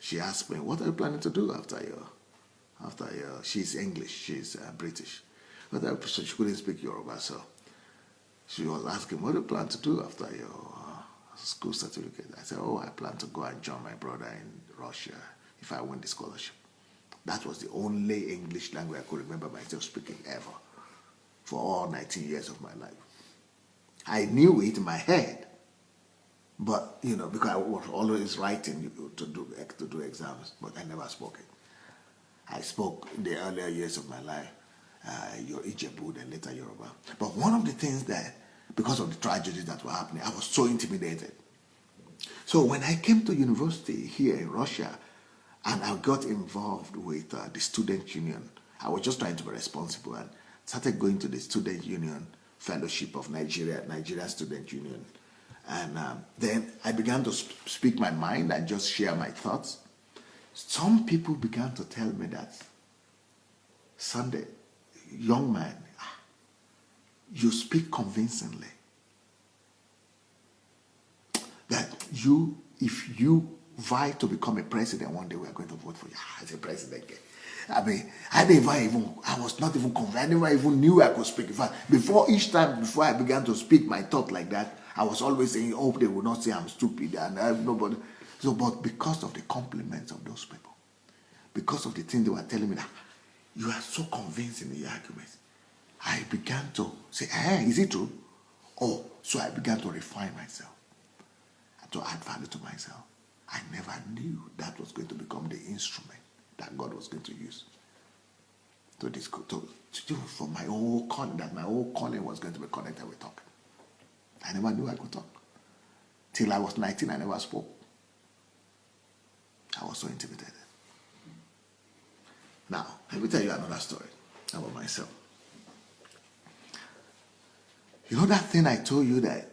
she asked me, "What are you planning to do after your?" She's English, she's British, but she couldn't speak Yoruba, so she was asking, "What do you plan to do after your school certificate?" I said, "Oh, I plan to go and join my brother in Russia if I win the scholarship." That was the only English language I could remember myself speaking ever for all 19 years of my life. I knew it in my head, but because I was always writing to do exams, but I never spoke it. I spoke in the earlier years of my life, your Ijebu and later Yoruba. But one of the things that, because of the tragedies that were happening, I was so intimidated. So when I came to university here in Russia, and I got involved with the student union, I was just trying to be responsible and started going to the student union fellowship of Nigeria Student Union. And then I began to speak my mind and just share my thoughts. Some people began to tell me that, "Sunday, young man, you speak convincingly. That if you vie to become a president one day, we are going to vote for you as a president." I mean, I was not even convinced. I never even knew I could speak. In fact, before I began to speak my thought like that, I was always saying, "Oh, they will not say I'm stupid," and I have nobody. So, but because of the compliments of those people, because of the things they were telling me, that you are so convincing in the arguments, I began to say, "Is it true?" Oh, so I began to refine myself, to add value to myself. I never knew that was going to become the instrument that God was going to use to do for my whole calling, that my whole calling was going to be connected with talking. I never knew I could talk. Till I was 19, I never spoke. I was so intimidated. Now, let me tell you another story about myself. You know that thing I told you that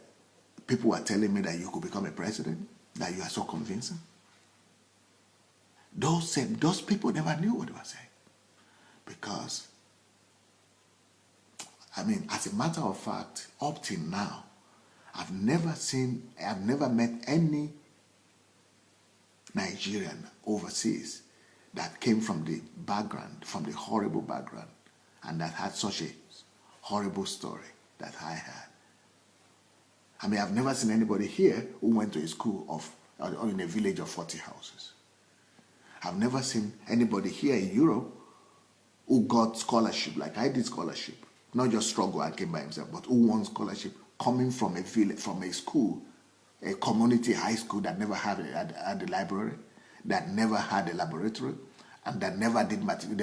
people were telling me that you could become a president, that you are so convincing? Those people never knew what they were saying. Because, as a matter of fact, up till now, I've never met any Nigerian overseas that came from the horrible background, and that had such a horrible story that I had. I've never seen anybody here who went to a school or in a village of 40 houses. I've never seen anybody here in Europe who got scholarship, like I did scholarship, not just struggle and came by himself, but who won scholarship coming from a village, from a school, a community high school that never had a library, that never had a laboratory, and that never they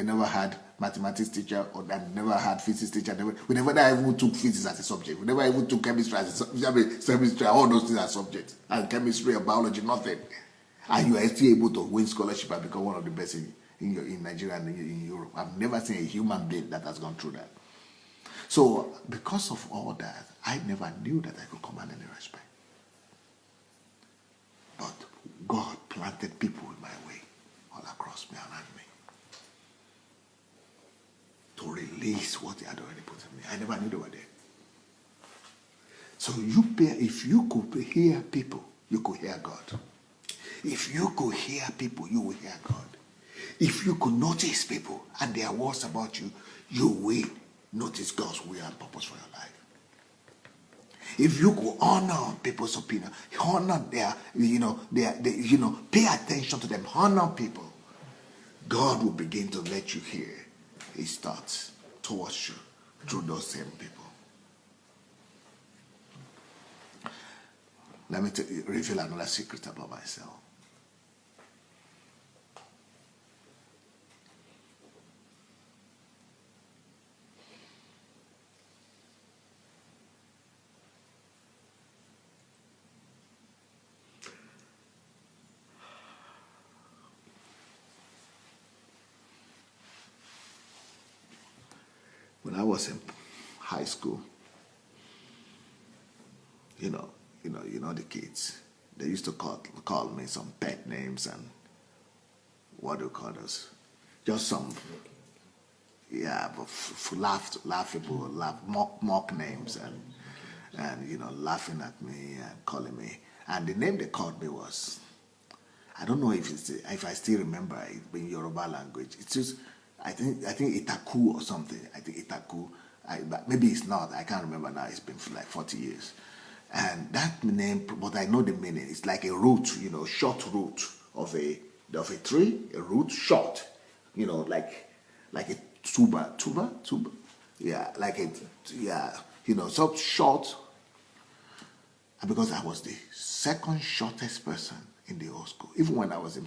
never had mathematics teacher, or that never had physics teacher. We never even took physics as a subject. We never even took chemistry as a subject. Chemistry, all those things as subjects. And chemistry or biology, nothing. And you are still able to win scholarship and become one of the best in Nigeria and in Europe. I've never seen a human being that has gone through that. So, because of all that, I never knew that I could command any respect. But God planted people in my way, all across me, around me, to release what He had already put in me. I never knew they were there. So if you could hear people, you could hear God. If you could hear people, you will hear God. If you could notice people and their words about you, you will notice God's will and purpose for your life. If you could honor people's opinion, honor pay attention to them, honor people, God will begin to let you hear His thoughts towards you through those same people. Let me reveal another secret about myself. was in high school, you know the kids. They used to call me some pet names and what do you call those? Just some, yeah, but laughable, mock names and laughing at me and calling me. And the name they called me was, I don't know if I still remember it in Yoruba language. It's just I think Itaku or something. I think Itaku. But maybe it's not. I can't remember now. It's been for like 40 years. And that name, but I know the meaning. It's like a root, short root of a tree, a root short, like a tuber. Yeah, so short. And because I was the second shortest person in the whole school, even when I was in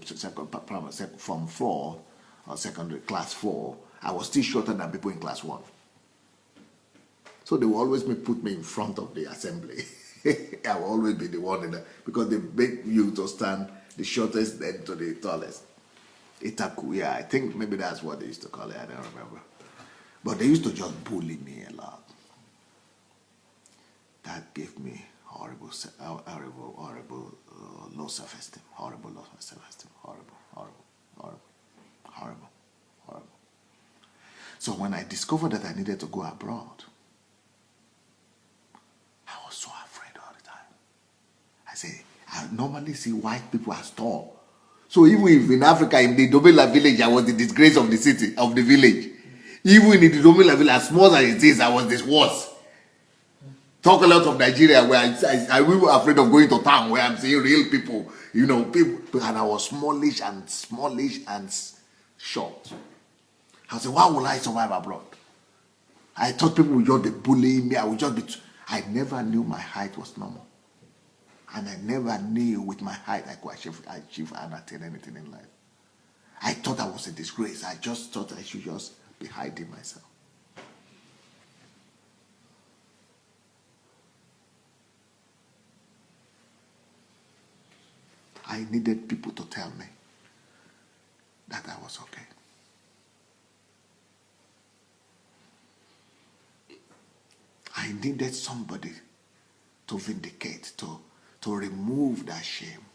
from 4 or secondary class 4, I was still shorter than people in class 1. So they will always put me in front of the assembly. I will always be the one because they make you to stand the shortest end to the tallest. Itaku, yeah, I think maybe that's what they used to call it. I don't remember. But they used to just bully me a lot. That gave me horrible low self-esteem. Horrible low self-esteem. Horrible. So when I discovered that I needed to go abroad, I was so afraid all the time. I say, I normally see white people as tall. So even if in Africa, in the Domela village, I was the disgrace of the city, of the village. Even in the Domela village, as small as it is, I was the worst. Talk a lot of Nigeria where I we were afraid of going to town where I'm seeing real people, people, and I was smallish and short. I said, why will I survive abroad? I thought people would just be bullying me. I never knew my height was normal. And I never knew with my height I could achieve and attain anything in life. I thought I was a disgrace. I just thought I should just be hiding myself. I needed people to tell me that I was okay. I needed somebody to vindicate, to remove that shame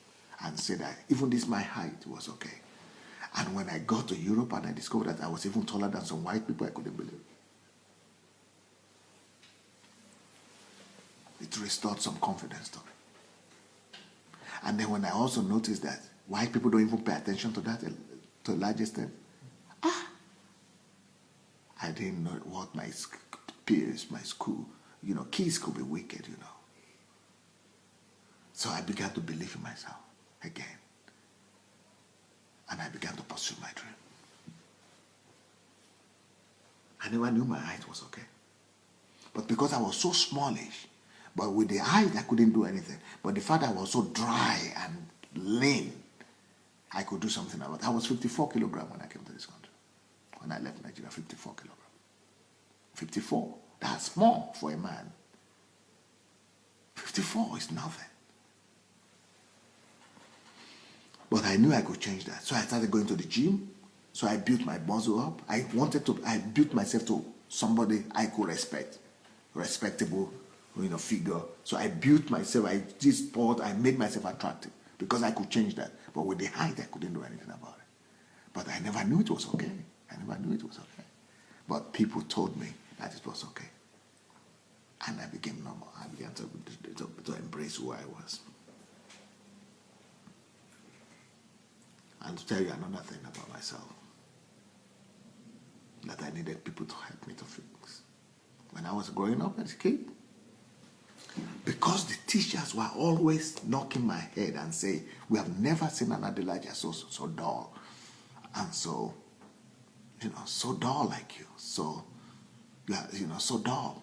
and say that even this my height was okay. And when I got to Europe and I discovered that I was even taller than some white people, I couldn't believe it. It restored some confidence to me. And then when I also noticed that white people don't even pay attention to that to a large extent, I didn't know what my peers, my school, kids could be wicked, So I began to believe in myself again. And I began to pursue my dream. I never knew my height was okay. But because I was so smallish, but with the height I couldn't do anything. But the fact I was so dry and lean, I could do something about it. I was 54 kilograms when I came to this country. When I left Nigeria, 54 kilograms. 54. That's small for a man. 54 is nothing. But I knew I could change that. So I started going to the gym. So I built my muscle up. I built myself to somebody I could respect. Respectable, figure. So I built myself. I did sport. I made myself attractive because I could change that. But with the height, I couldn't do anything about it. But I never knew it was okay. But people told me that it was okay. And I became normal. I began to embrace who I was. And to tell you another thing about myself, that I needed people to help me to fix. When I was growing up as a kid, because the teachers were always knocking my head and say, we have never seen an Adelaja so dull. And so, so dull like you. So, so dull.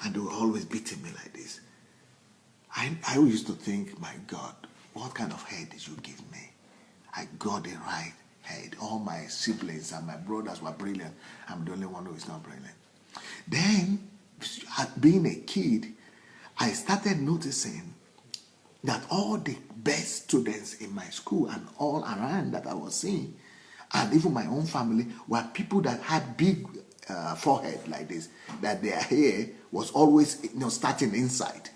And they were always beating me like this. I used to think, my God, what kind of head did you give me? I got the right head. All my siblings and my brothers were brilliant. I'm the only one who is not brilliant. Then, being a kid, I started noticing that all the best students in my school and all around that I was seeing, and even my own family, were people that had big forehead like this, that their hair was always, starting inside.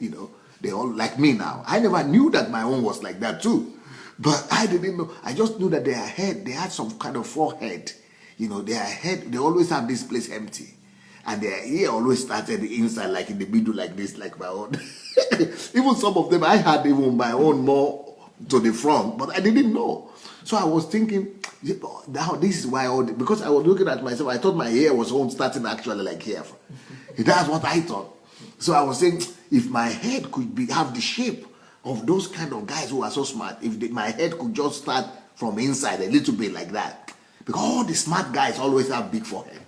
They all like me now. I never knew that my own was like that too, but I didn't know. I just knew that their head, they had some kind of forehead. Their head, they always have this place empty, and their ear always started inside, like in the middle, like this, like my own. Even some of them, I had even my own more to the front, but I didn't know. So I was thinking, now this is why because I was looking at myself, I thought my hair was all starting actually like here. That's what I thought. So I was saying, if my head could have the shape of those kind of guys who are so smart, if my head could just start from inside a little bit like that, because all the smart guys always have big forehead.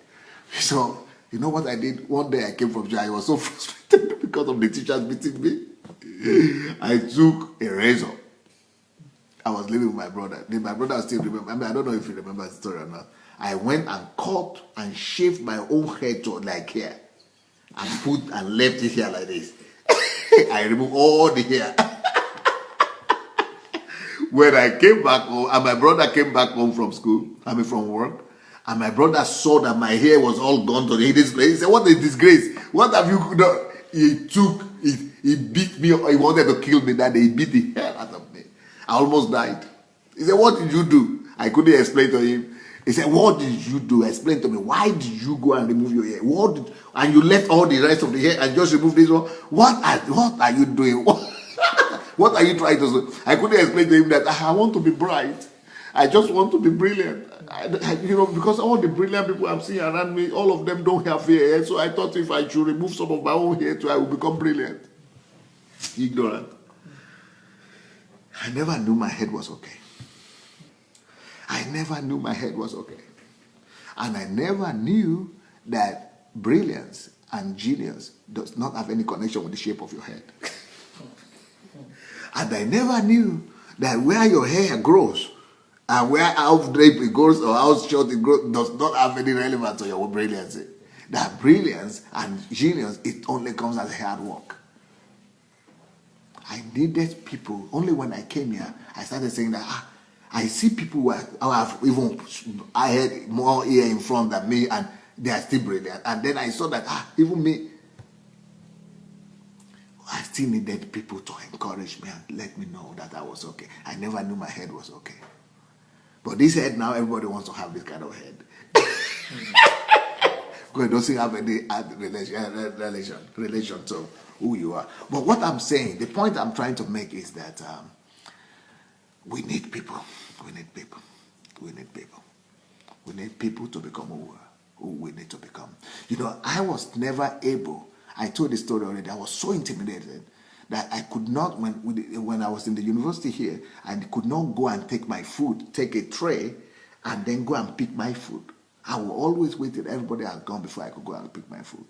So you know what I did? One day I came from jail. I was so frustrated because of the teachers beating me. I took a razor. I was living with my brother. My brother still remember. I don't know if you remember the story or not. I went and cut and shaved my own head to like here, and left it here like this. I removed all the hair. When I came back home, and my brother came back home from school, from work, and my brother saw that my hair was all gone to the disgrace. He said, "What a disgrace! What have you done?" He beat me. He wanted to kill me that day. He beat the hell out of me. I almost died. He said, "What did you do?" I couldn't explain to him. He said, "What did you do? Explain to me. Why did you go and remove your hair? And you left all the rest of the hair and just remove this one? What are you doing? What are you trying to do?" I couldn't explain to him that I want to be bright. I just want to be brilliant. Because all the brilliant people I'm seeing around me, all of them don't have hair. So I thought if I should remove some of my own hair too, I will become brilliant. Ignorant. I never knew my head was okay. I never knew my head was okay. And I never knew that brilliance and genius does not have any connection with the shape of your head. And I never knew that where your hair grows and where how drape it grows or how short it grows does not have any relevance to your brilliance. That brilliance and genius, it only comes as hard work. I needed people. Only when I came here, I started saying that I see people who I had more ear in front than me, and they are still brilliant. And then I saw that even me, I still needed people to encourage me and let me know that I was okay. I never knew my head was okay. But this head now, everybody wants to have this kind of head. Because it doesn't have any relation to who you are. But what I'm saying, the point I'm trying to make is that we need people. We need people. We need people. We need people to become who we need to become. I was never able, I told the story already, I was so intimidated that I could not, when I was in the university here, I could not go and take my food, take a tray, and then go and pick my food. I will always wait till everybody has gone before I could go and pick my food.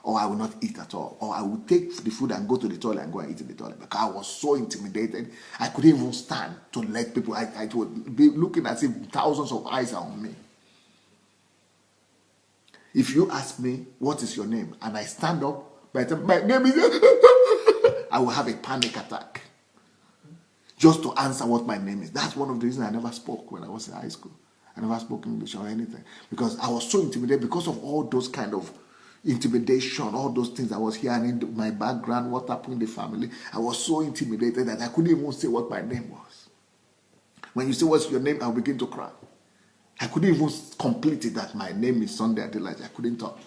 Or I will not eat at all. Or I would take the food and go to the toilet and go and eat in the toilet. Because I was so intimidated, I couldn't even stand to let people, I would be looking as if thousands of eyes are on me. If you ask me, what is your name? And I stand up, my name is, I will have a panic attack. Just to answer what my name is. That's one of the reasons I never spoke when I was in high school. I never spoke English or anything. Because I was so intimidated because of all those kind of intimidation, all those things I was hearing in my background, what happened in the family. I was so intimidated that I couldn't even say what my name was. When you say what's your name, I'll begin to cry. I couldn't even complete it that my name is Sunday Adelaja. I couldn't talk.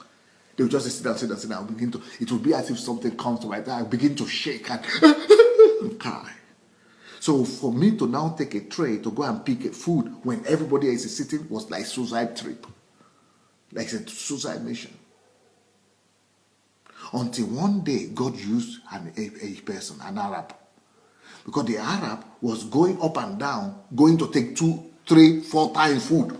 They would just sit down, sit down, sit down. I'll begin to, it would be as if something comes to my head. I'll begin to shake and cry. So for me to now take a tray to go and pick a food when everybody else is sitting was like suicide trip. Like a suicide mission. Until one day God used a person, an Arab. Because the Arab was going up and down, going to take 2, 3, 4 times food.